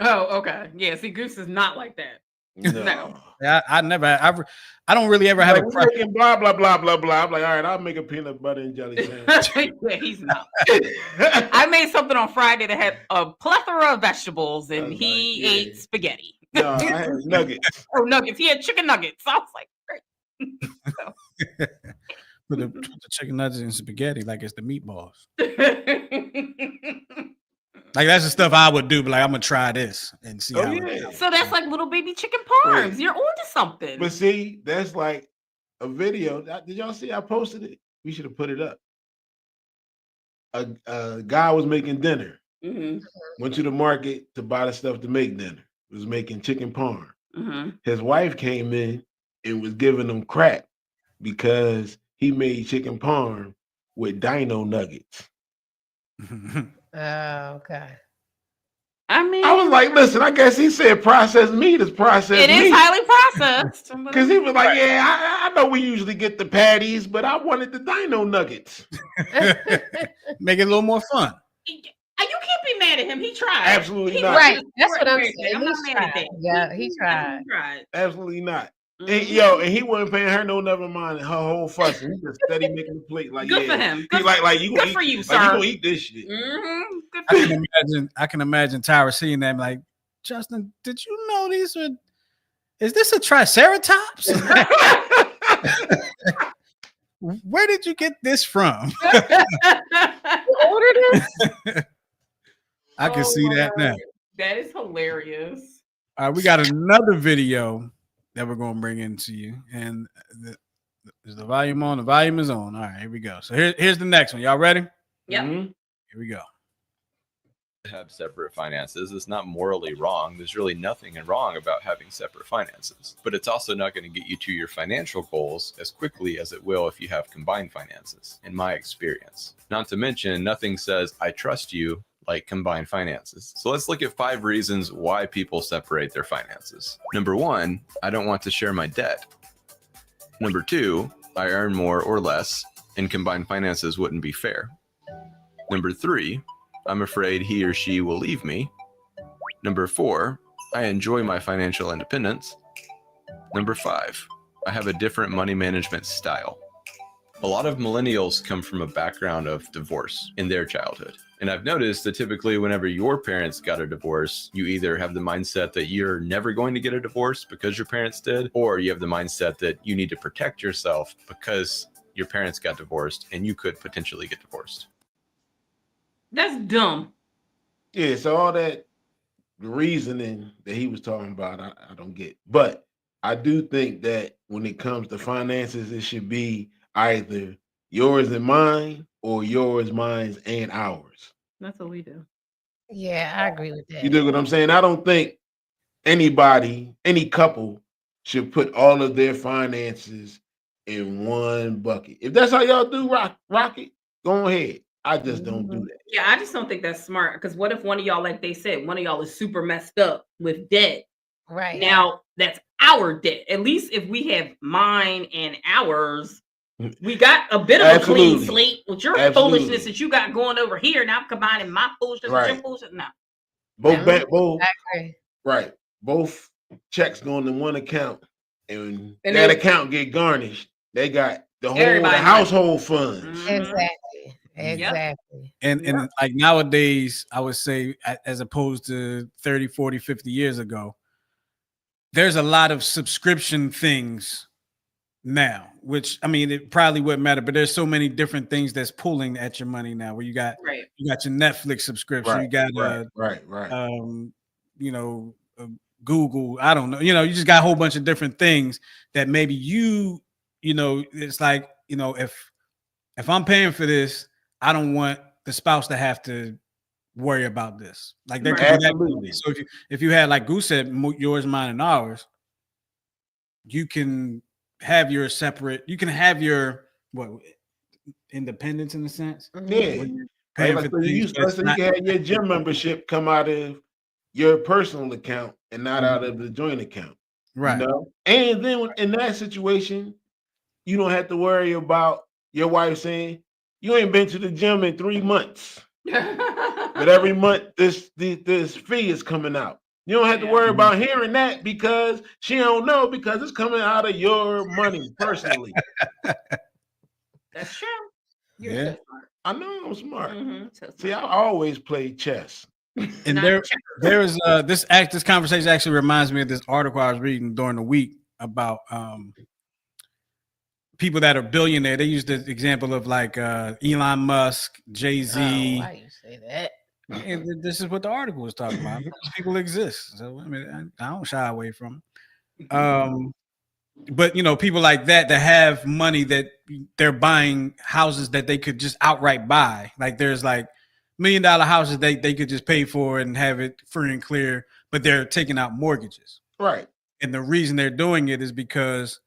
Oh, okay. Yeah, see, Goose is not like that. No. I don't really ever have a Like, we're preference. making blah blah blah blah blah. I'm like, all right, I'll make a peanut butter and jelly sandwich. Yeah, he's not. I made something on Friday that had a plethora of vegetables, and Oh, he yeah. ate spaghetti. No, I had nuggets. Or nuggets. He had chicken nuggets. I was like, great. Put the chicken nuggets in spaghetti like it's the meatballs. Like that's the stuff I would do, but like I'm gonna try this and see how. Yeah. So that's like little baby chicken parms. You're onto something. But see, that's like a video. Did y'all see? I posted it. We should have put it up. A guy was making dinner. Mhm. Went to the market to buy the stuff to make dinner. Was making chicken parm. Mhm. His wife came in and was giving him crap because he made chicken parm with dino nuggets. Oh, okay. I mean, I was like, listen, I guess he said processed meat is processed it meat. is highly processed. Because he was like, yeah, I know we usually get the patties, but I wanted the dino nuggets. Make it a little more fun. You can't be mad at him. He tried. Absolutely He not. Right. That's what I'm Right. saying. I'm not He mad at tried. that. Yeah, he tried. He tried. Absolutely not. And, Mhm. and he wasn't paying her no never mind her whole fuss. He just steady making the plate like, Good yeah. for him. He Good, like you gonna good for eat, you, like, sir. you gonna eat this shit. Mhm. Good I for can you. imagine Tyra seeing that and like, Justin, did you know these were? Is this a triceratops? Where did you get this from? You ordered this? I can Oh see my that now. God. That is hilarious. All right, we got another video that we're gonna bring into you, and is the volume on? The volume is on. All right, here we go. So here's the next one. Y'all ready? Yep. Mhm. Here we go. Have separate finances. It's not morally wrong. There's really nothing wrong about having separate finances, but it's also not going to get you to your financial goals as quickly as it will if you have combined finances, in my experience. Not to mention, nothing says I trust you like combined finances. So let's look at 5 reasons why people separate their finances. Number 1, I don't want to share my debt. Number 2, I earn more or less, and combined finances wouldn't be fair. Number 3, I'm afraid he or she will leave me. Number 4, I enjoy my financial independence. Number 5, I have a different money management style. A lot of millennials come from a background of divorce in their childhood. And I've noticed that typically whenever your parents got a divorce, you either have the mindset that you're never going to get a divorce because your parents did, or you have the mindset that you need to protect yourself because your parents got divorced and you could potentially get divorced. That's dumb. Yeah, so all that reasoning that he was talking about, I don't get. But I do think that when it comes to finances, it should be either yours and mine or yours, mine, and ours. That's what we do. Yeah, I agree with that. You dig what I'm saying? I don't think any couple should put all of their finances in one bucket. If that's how y'all do rock it, go ahead. I just don't do that. Yeah, I just don't think that's smart. Because what if one of y'all, like they said, one of y'all is super messed up with debt? Right. Now that's our debt. At least if we have mine and ours, we got a bit of a clean Absolutely. slate with your Absolutely. foolishness that you got going over here. Now I'm combining my foolishness with your Right. foolishness. No. Both I agree. right. Both checks going in one account, and And that then- account get garnished. They got the whole Everybody- household funds. Mhm. Exactly. Exactly. And like nowadays, I would say, as opposed to 30, 40, 50 years ago, there's a lot of subscription things now, which I mean, it probably wouldn't matter, but there's so many different things that's pulling at your money now, where you got Right. your Netflix subscription, you got Right. Google, I don't know, you just got a whole bunch of different things that maybe it's like, if I'm paying for this, I don't want the spouse to have to worry about this. Like there could be that. Absolutely. So if you had, like Goose said, yours, mine, and ours, you can have your separate. You can have your independence in a sense. Yeah. When you're Right, paying like, for so you things, but it's can not- have your gym membership come out of your personal account and not out of the joint account. right. You know? And then in that situation, you don't have to worry about your wife saying, you ain't been to the gym in 3 months. But every month this fee is coming out. You don't have to worry about hearing that because she don't know because it's coming out of your money personally. That's true. You're Yeah. so smart. I know I'm smart. So See, I smart. always play chess. And Not there is this conversation actually reminds me of this article I was reading during the week about people that are billionaire. They use the example of like Elon Musk, Jay-Z. Oh, why you say that? And this is what the article was talking about. These people exist. So I mean, I don't shy away from them. But you know, people like that have money that they're buying houses that they could just outright buy. Like there's like $1 million houses they could just pay for and have it free and clear, but they're taking out mortgages. Right. And the reason they're doing it is because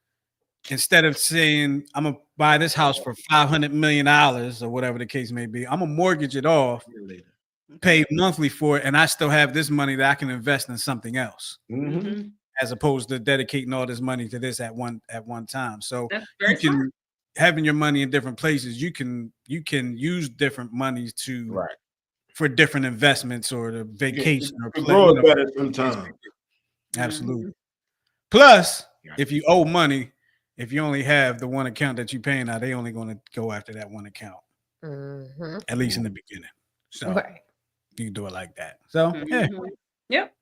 instead of saying I'm gonna buy this house for $500 million or whatever the case may be, I'm gonna mortgage it off, pay monthly for it, and I still have this money that I can invest in something else, as opposed to dedicating all this money to this at one time. So That's you very can smart. having your money in different places. You can use different monies to for different investments or the vacation or to grow it better sometimes. Absolutely. Plus, if you owe money, if you only have the one account that you're paying out, they only going to go after that one account, at least in the beginning. So you can do it like that. So Yep.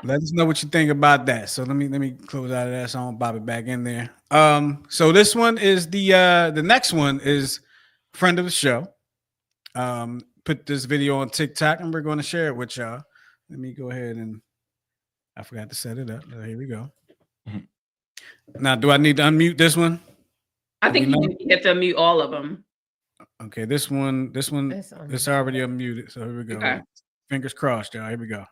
Let us know what you think about that. So let me close out of that so I don't bob it back in there. So this one is the next one is friend of the show. Put this video on TikTok and we're going to share it with y'all. Let me go ahead and I forgot to set it up. Here we go. Now, do I need to unmute this one? I think you have to unmute all of them. Okay, this one, it's already unmuted. So here we go. Okay. Fingers crossed, y'all. Here we go.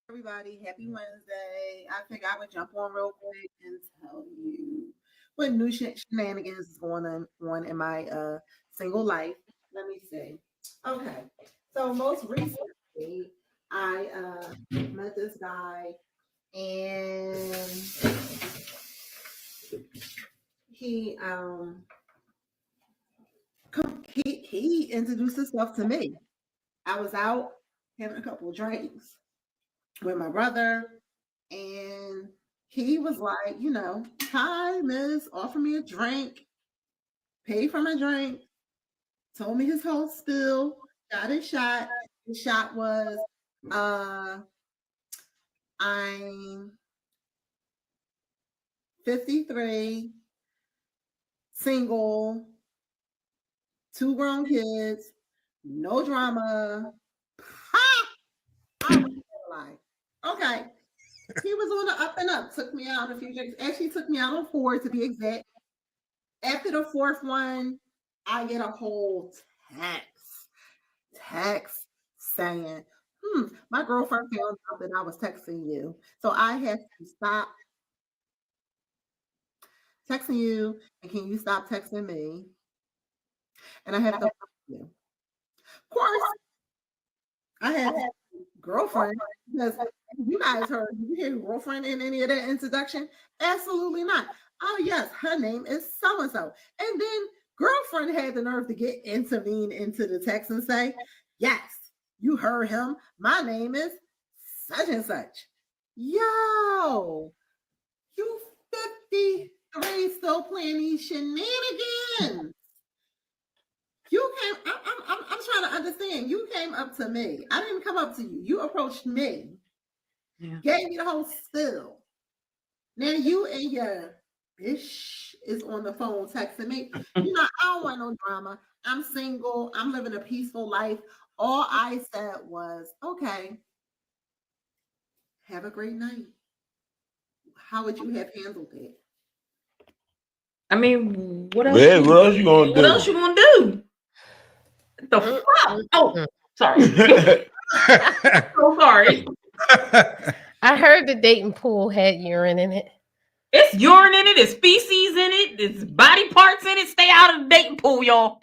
Everybody, happy Wednesday. I think I would jump on real quick and tell you what new shenanigans is going on in my single life. Let me see. Okay, so most recently, I met this guy, and he introduced himself to me. I was out having a couple of drinks with my brother, and he was like, you know, hi, miss, offer me a drink, paid for my drink, told me his whole spiel, got his shot. The shot was, I'm 53, single, 2 grown kids, no drama. I was like, okay. He was on the up and up, took me out a few drinks. Actually took me out on 4 to be exact. After the 4th one, I get a whole text saying, my girlfriend found out that I was texting you. So I had to stop texting you, and can you stop texting me? And I had to you. Of course, I had a girlfriend, because you guys heard, did you hear girlfriend in any of that introduction? Absolutely not. Oh yes, her name is so-and-so. And then girlfriend had the nerve to intervene into the text and say, yes, you heard him. My name is such and such. Yo, you 53 still playing these shenanigans. You came, I'm trying to understand. You came up to me. I didn't come up to you. You approached me. Gave me the whole spill. Now you and your bitch is on the phone texting me. You know, I don't want no drama. I'm single. I'm living a peaceful life. All I said was, okay, have a great night. How would you have handled it? I mean, what else? Man, what else you gonna do? What else you gonna do? The fuck? Oh, sorry. So sorry. I heard the dating pool had urine in it. It's urine in it. There's feces in it. There's body parts in it. Stay out of the dating pool, y'all.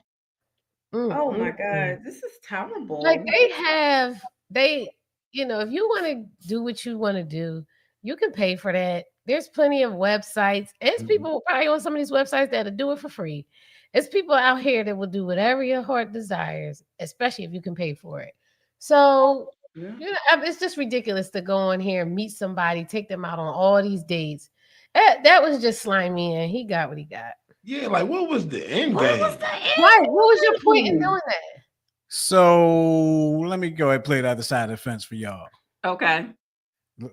Oh my god, this is terrible. Like they, you know, if you want to do what you want to do, you can pay for that. There's plenty of websites. It's people probably on some of these websites that'll do it for free. It's people out here that will do whatever your heart desires, especially if you can pay for it. So, it's just ridiculous to go on here and meet somebody, take them out on all these dates. That was just slimy, and he got what he got. Yeah, like what was the end game? Right? What was your point in doing that? So let me go ahead and play the other side of the fence for y'all. Okay.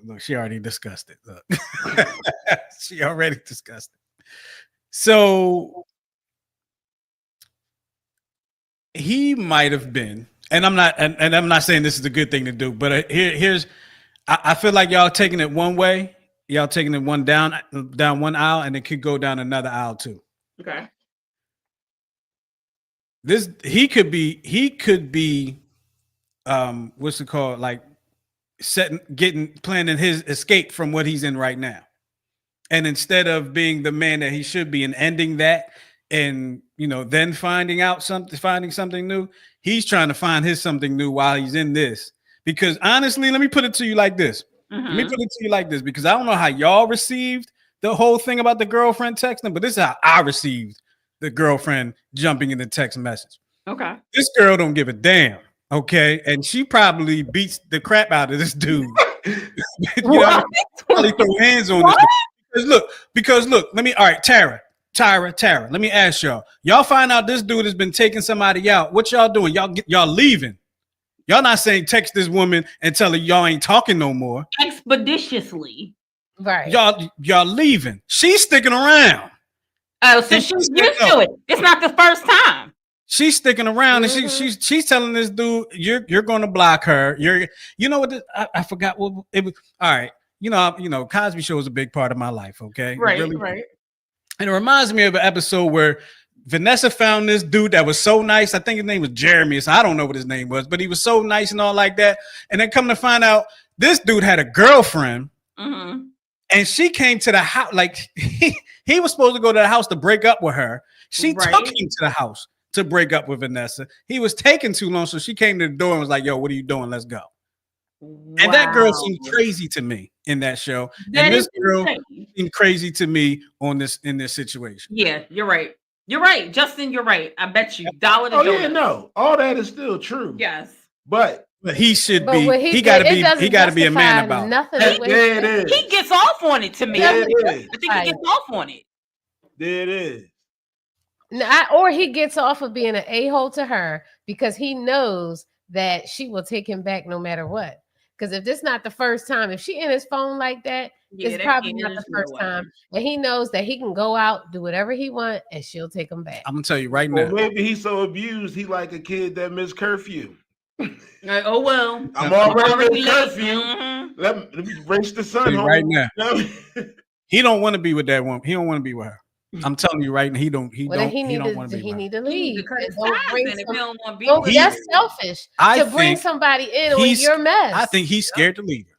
Look, she already discussed it. Look. She already discussed it. So he might have been, and I'm not saying this is a good thing to do, but I feel like y'all taking it one way, y'all taking it one down one aisle, and it could go down another aisle too. Okay. He could be what's it called, like planning his escape from what he's in right now, and instead of being the man that he should be and ending that, and then finding something new, he's trying to find his something new while he's in this. Because honestly, let me put it to you like this. Because I don't know how y'all received the whole thing about the girlfriend texting, but this is how I received the girlfriend jumping in the text message. Okay. This girl don't give a damn. Okay. And she probably beats the crap out of this dude. Probably throw hands on this dude. Because look, all right, Tara, let me ask y'all. Y'all find out this dude has been taking somebody out. What y'all doing? Y'all leaving. Y'all not saying text this woman and tell her y'all ain't talking no more. Expeditiously. Right. Y'all leaving. She's sticking around. Oh, so she's used to it. It's not the first time. She's sticking around, and she's telling this dude, you're going to block her. You know what? I forgot what it was. All right. Cosby Show is a big part of my life. Okay. Right. Really, right. And it reminds me of an episode where Vanessa found this dude that was so nice. I think his name was Jeremy. So I don't know what his name was, but he was so nice and all like that. And then come to find out, this dude had a girlfriend, and she came to the house. Like he was supposed to go to the house to break up with her. She took him to the house to break up with Vanessa. He was taking too long, so she came to the door and was like, "Yo, what are you doing? Let's go." Wow. And that girl seemed crazy to me in that show, and this girl seemed crazy to me in this situation. Yeah, you're right. You're right, Justin. You're right. I bet you dollar to dollar. Yeah, no, all that is still true. Yes, but he should be. He got to be a man about nothing. There it is. He gets off on it to me. There it is. I think he gets off on it. There it is. Or he gets off of being an a-hole to her because he knows that she will take him back no matter what. Because if this is not the first time, if she in his phone like that, it's probably not the first time. And he knows that he can go out, do whatever he wants, and she'll take him back. I'm gonna tell you right now. Maybe he's so abused, he like a kid that missed curfew. Oh well, I'm already in curfew. Let me race the sun home right now. He don't want to be with that woman. He don't want to be with her. I'm telling you right now, he don't want to be. He need to leave. That's selfish to bring somebody in on your mess. I think he's scared to leave her.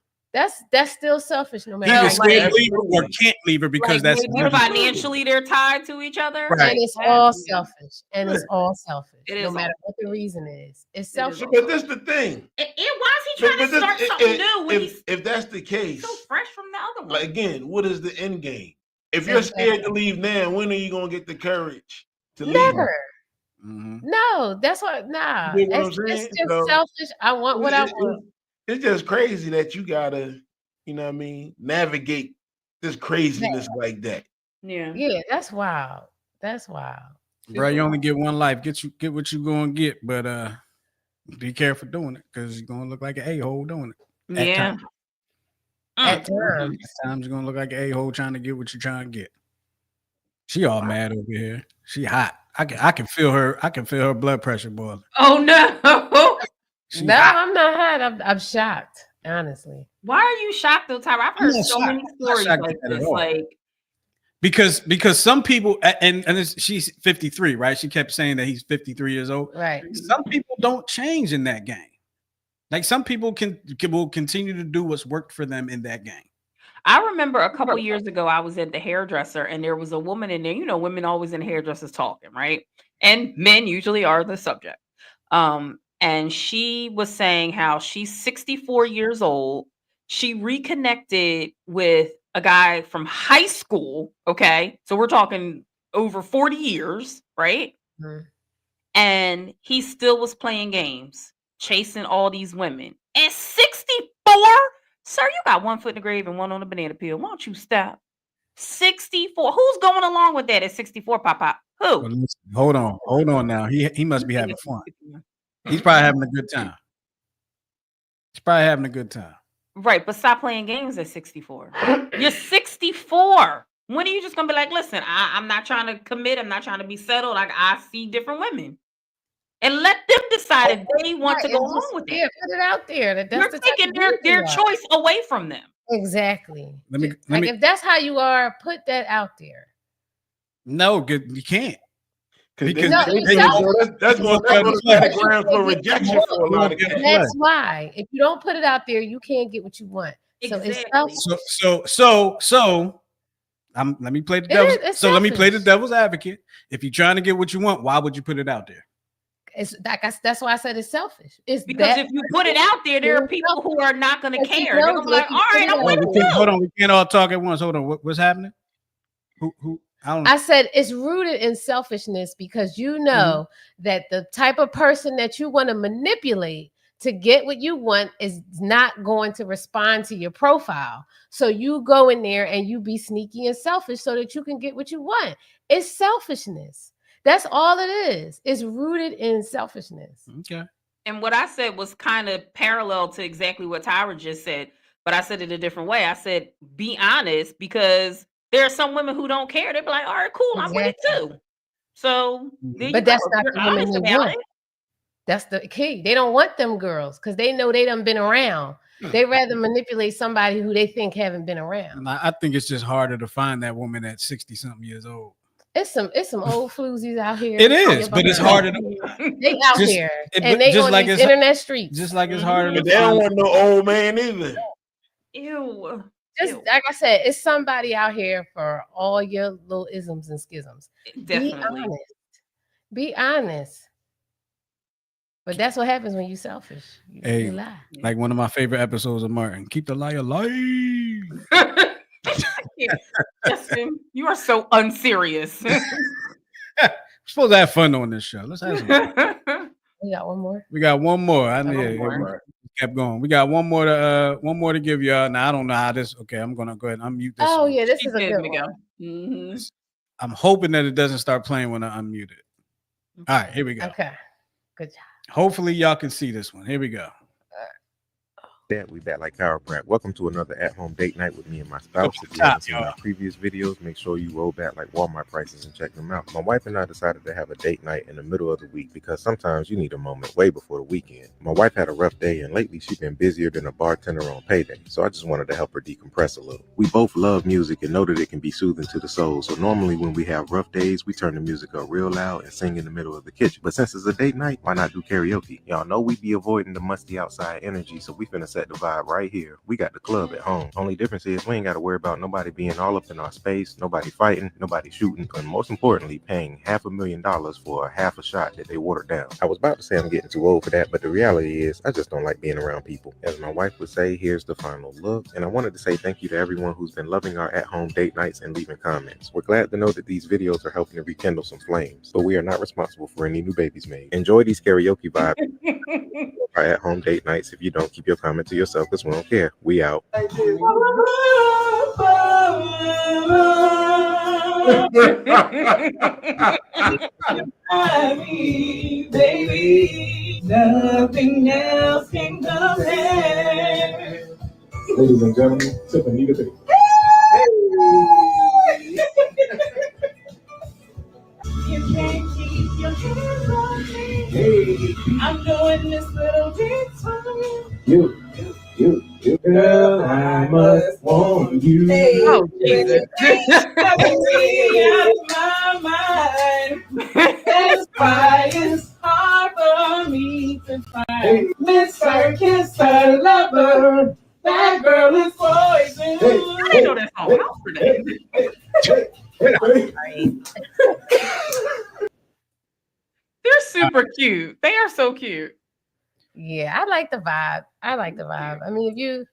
That's still selfish. No matter he's scared to leave her or can't leave her because that's financially they're tied to each other. Right. And it's all selfish. No matter what the reason is, it's selfish. But that's the thing. Why is he trying to start something new? If that's the case, so fresh from the other one. Like again, what is the end game? If you're scared to leave now, when are you gonna get the courage to leave? Never. No, that's what. Nah, it's just selfish. I want what I want. It's just crazy that you gotta, navigate this craziness like that. Yeah, that's wild. Bro, you only get one life. Get what you gonna get, but be careful doing it because you're gonna look like an a-hole doing it. At times you're gonna look like an a-hole trying to get what you're trying to get. She all mad over here. She hot. I can feel her. I can feel her blood pressure boiling. Oh no! I'm not hot. I'm shocked. Honestly, why are you shocked though, Tyra? I've heard so many stories like this. Because some people and she's 53, right? She kept saying that he's 53 years old. Right. Some people don't change in that game. Like some people will continue to do what's worked for them in that game. I remember a couple years ago, I was at the hairdresser and there was a woman in there. Women always in hairdressers talking, right? And men usually are the subject. And she was saying how she's 64 years old. She reconnected with a guy from high school, okay? So we're talking over 40 years, right? Mhm. And he still was playing games, chasing all these women. At 64, sir, you got one foot in the grave and one on the banana peel. Why don't you stop? 64. Who's going along with that at 64, Pop? Who? Well, listen, hold on now. He must be having fun. He's probably having a good time. He's probably having a good time. Right, but stop playing games at 64. You're 64. When are you just gonna be like, listen, I'm not trying to commit, I'm not trying to be settled. Like, I see different women. And let them decide if they want to Right, go and along just, with yeah, it. put it out there. That's You're the type taking of dude their you are. choice away from them. Exactly. Let me If that's how you are, put that out there. no, good. You can't. Because No, that's going to set the ground for rejection for a lot of cats. That's why. If you don't put it out there, you can't get what you want. So it's Exactly. so let me play the devil's. it's So let me play the selfish. devil's advocate. If you're trying to get what you want, why would you put it out there? It's that's why I said it's selfish. It's Because that if you put it out there, there are people who are not going to care. They're going to be like, all right, I'm with you. Hold on, we can't all talk at once. Hold on, what's happening? Who? I don't. I said it's rooted in selfishness because you know that the type of person that you want to manipulate to get what you want is not going to respond to your profile. So you go in there and you be sneaky and selfish so that you can get what you want. It's selfishness. That's all it is. It's rooted in selfishness. Okay. And what I said was kind of parallel to exactly what Tyra just said, but I said it a different way. I said, be honest, because there are some women who don't care. They'll be like, all right, cool, I'm with it too. So there you But go. that's If not you're the women honest they about want. it. That's the key. They don't want them girls because they know they done been around. They rather manipulate somebody who they think haven't been around. I think it's just harder to find that woman at 60-something years old. It's some old floozies out here. It is, but it's harder to they out just- there it- and they just on like these it's- internet streets. Just like it's harder to But they don't find. want no old man either. Ew. Just like I said, it's somebody out here for all your little isms and schisms. Definitely. Be honest. But that's what happens when you selfish. You Hey, lie. like one of my favorite episodes of Martin. Keep the liar alive. Justin, you are so unserious. We're supposed to have fun on this show. Let's have some fun. We got one more. We got one more. I One need more. kept going. We got one more to give y'all. Now I don't know how this. Okay, I'm gonna go ahead and unmute this. Oh one. yeah, this She is a did, good Miguel. one. Mhm. I'm hoping that it doesn't start playing when I unmute it. All right, here we go. Okay. Good job. Hopefully y'all can see this one. Here we go. We back like chiropractic. Welcome to another at-home date night with me and my spouse. If you Top, haven't seen y'all. our previous videos, make sure you roll back like Walmart prices and check them out. My wife and I decided to have a date night in the middle of the week because sometimes you need a moment way before the weekend. My wife had a rough day and lately she's been busier than a bartender on payday, so I just wanted to help her decompress a little. We both love music and know that it can be soothing to the soul, so normally when we have rough days, we turn the music up real loud and sing in the middle of the kitchen. But since it's a date night, why not do karaoke? Y'all know we be avoiding the musty outside energy, so we finna set the vibe right here. We got the club at home. Only difference is we ain't got to worry about nobody being all up in our space, nobody fighting, nobody shooting, and most importantly, paying $500,000 for a half a shot that they watered down. I was about to say I'm getting too old for that, but the reality is I just don't like being around people. As my wife would say, here's the final look. And I wanted to say thank you to everyone who's been loving our at-home date nights and leaving comments. We're glad to know that these videos are helping to rekindle some flames, but we are not responsible for any new babies made. Enjoy these karaoke vibes. Our at-home date nights. If you don't, keep your comment to yourself because we don't care. We out. Baby, nothing else can compare. Ladies and gentlemen, Tiffany the Big. You can't keep your hands on me. Hey. I'm doing this little dance for you. You, girl, I must want you. Hey. Oh, Jesus. Out of my mind. That's why it's hard for me to find. Mr. Kisser Lover, that girl is poison. I didn't know that song. How for that? They're super cute. They are so cute. Yeah, I like the vibe. I mean, if you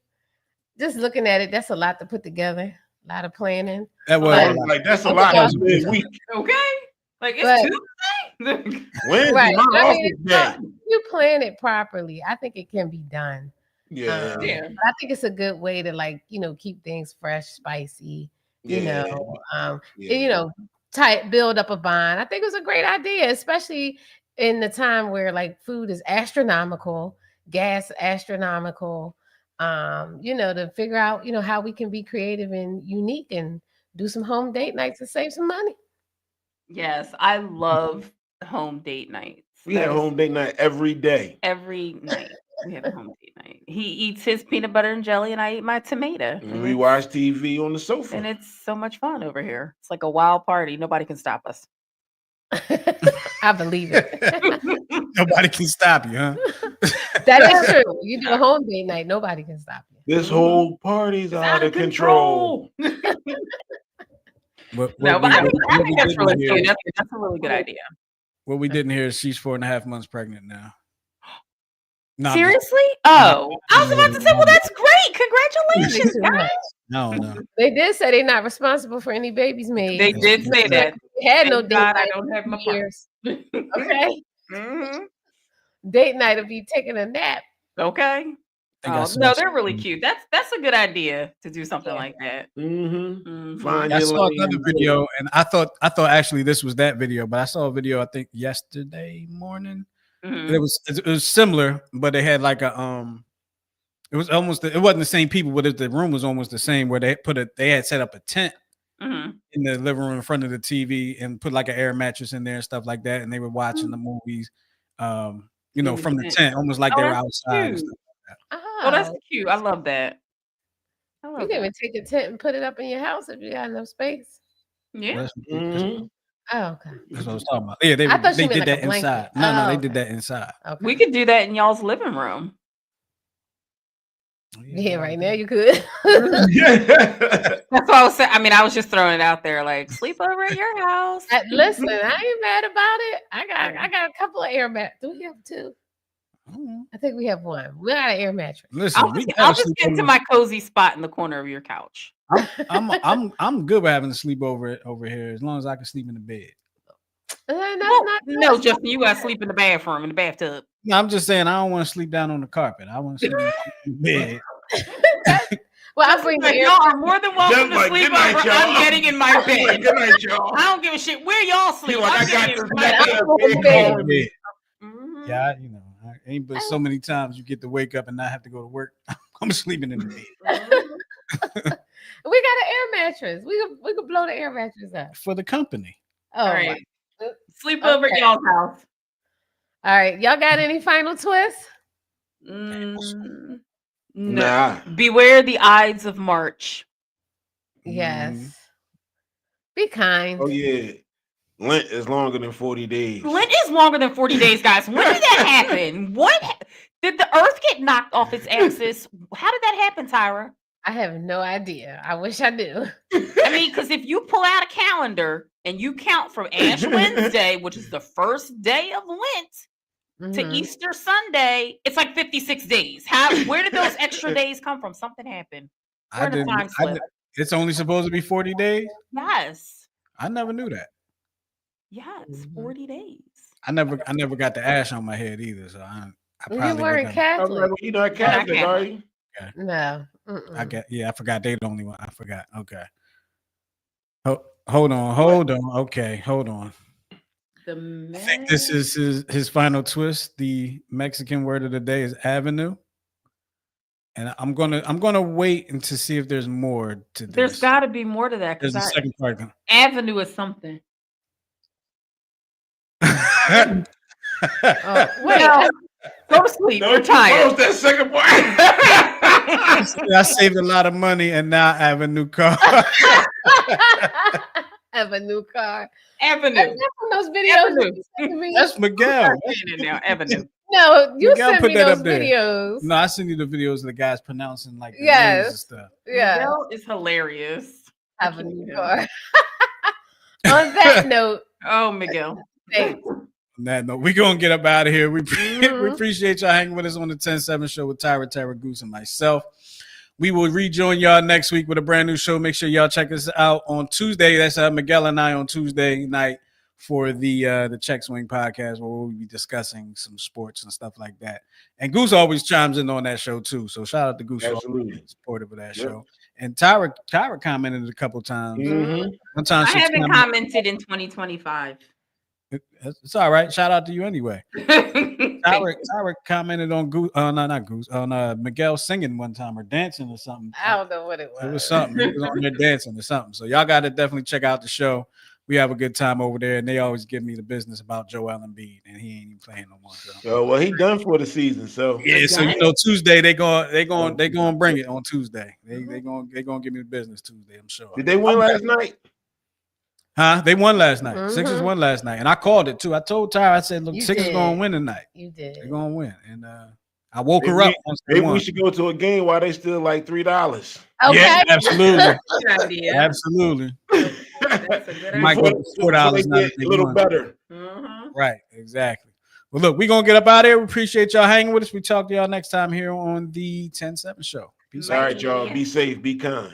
just looking at it, that's a lot to put together. A lot of planning. That was But- Like that's a Okay. lot of week. Okay. Like But- it's Tuesday. Wednesday, Right. my I office mean, day. you plan it properly. I think it can be done. Yeah. Yeah. But I think it's a good way to like, keep things fresh, spicy, Yeah. build up a bond. I think it was a great idea, especially in the time where like food is astronomical, gas astronomical. To figure out, how we can be creative and unique and do some home date nights and save some money. Yes, I love home date nights. We have That is home date night every day. every night. We have a home date night. He eats his peanut butter and jelly, and I eat my tomato. And we watch TV on the sofa. And it's so much fun over here. It's like a wild party. Nobody can stop us. I believe it. Nobody can stop you, huh? That is true. You do a home date night, nobody can stop you. This whole party's out of control. No, but I think that's really cute. That's a really good idea. What we didn't hear is she's 4.5 months pregnant now. No, I'm just- Seriously? Oh, I was about to say, well, that's great. Congratulations, guys. No. They did say they're not responsible for any babies made. They did say that. They had no Thank date God I night don't have my in years. Okay. Date night will be taking a nap. Okay. think I Oh, saw no, they're something. really cute. That's a good idea to do something like that. Mm-hmm. I saw another video, and I thought actually this was that video, but I saw a video I think yesterday morning. Mhm. It was similar, but they had like a it was almost it wasn't the same people, but the room was almost the same. Where they had set up a tent Mhm. in the living room in front of the TV and put like an air mattress in there and stuff like that, and they were watching the movies, In from the tent. tent, almost like they were that's outside. And cute. stuff like that. Oh, that's cute. I love that. I You love can even that. take a tent and put it up in your house if you got enough space. Yeah. Oh, okay. That's what I was talking about. Yeah, they I thought you did meant like that a blanket. inside. No, they Oh, did that inside. Okay. We could do that in y'all's living room. Yeah, right now you could. That's what I was saying. I mean, I was just throwing it out there, like sleep over at your house. Listen, I ain't mad about it. I got a couple of air mattresses. Do we have two? I think we have one. We got an air mattress. Listen, I'll just get to my cozy spot in the corner of your couch. I'm good with having to sleep over here as long as I can sleep in the bed. No, Justin, you gotta sleep in the bathroom, in the bathtub. No, I'm just saying I don't want to sleep down on the carpet. I want to sleep in the bed. Well, I bring the Like, air. y'all are more than welcome Just to like, sleep good night, over. y'all. I'm getting in my bed. Good night, y'all. I don't give a shit where y'all sleep. Feel like I'm I got getting in this my back bed. up big bed. hole. Bed. Mhm. Yeah, I ain't but so many times you get to wake up and not have to go to work. I'm sleeping in the bed We got an air mattress. We could blow the air mattress up. for the company. Oh, All my- right. Sleep over at Okay. y'all's house. all right. Y'all got any final twists? No. Nah. Beware the Ides of March. Yes. Be kind. Oh yeah. Lent is longer than 40 days. Lent is longer than 40 days, guys. When did that happen? Did the earth get knocked off its axis? How did that happen, Tyra? I have no idea. I wish I knew. I mean, because if you pull out a calendar and you count from Ash Wednesday, which is the first day of Lent, to Mhm. Easter Sunday, it's like 56 days. Where did those extra days come from? Something happened. I We're in a didn't. time slip. It's only supposed to be 40 days. Yes. I never knew that. Yes, 40 days. I never got the ash on my head either. So I You probably weren't wouldn't have- Catholic. You're not Catholic, Catholic. are you? No. I Mm-mm. get. Yeah, I forgot. They the only one. I forgot. Okay. Hold on. Okay, hold on. I think this is his final twist. The Mexican word of the day is avenue, and I'm gonna wait and to see if there's more to this. There's got to be more to that There's because a second part. Avenue is something. Oh, wait. No, go to sleep. We're tired. What was that second part? I saved a lot of money and now I have a new car. Have a new car. Avenue. That's from those videos. Avenue. You sent me. That's Miguel. Saying it now. Avenue. No, you Miguel sent put me that those up there. videos. No, I sent you the videos of the guys pronouncing like the names Yes. and stuff. Yeah. Miguel is hilarious. Have a new car. On that note, Oh, Miguel. thanks. On that note, we're gonna get up out of here. We Mhm. appreciate y'all hanging with us on the 10-7 show with Tyra Goose and myself. We will rejoin y'all next week with a brand new show. Make sure y'all check us out on Tuesday. That's Miguel and I on Tuesday night for the Check Swing podcast, where we'll be discussing some sports and stuff like that. And Goose always chimes in on that show too. So shout out to Goose for Absolutely. supportive of that Yep. show. And Tyra commented a couple times. Mhm. One time I she haven't commented in 2025. It's all right. Shout out to you anyway. Tyra commented on Goose. Not Goose. On Miguel singing one time or dancing or something. I don't know what it was. It was something. He was on there dancing or something. So y'all got to definitely check out the show. We have a good time over there, and they always give me the business about Joel Embiid, and he ain't even playing no more. So. Well, he done for the season. So Yeah, so Tuesday they going bring it on Tuesday. They going give me the business Tuesday. I'm sure. Did they win last night? Huh? They won last night. Mhm. Sixers won last night, and I called it too. I told Tyra, I said, "Look, You Sixers did. going to win tonight. You did. They're going to win." And I woke her up. Once they Maybe won. we should go to a game while they still like $3. Okay. Yeah, absolutely, Good idea. absolutely. That's a good Might idea. go to $4 now. A little better. Right, exactly. Well, look, we're gonna get up out of here. We appreciate y'all hanging with us. We talk to y'all next time here on the 10-7 show. Peace All out. right, y'all. Be safe. Be kind.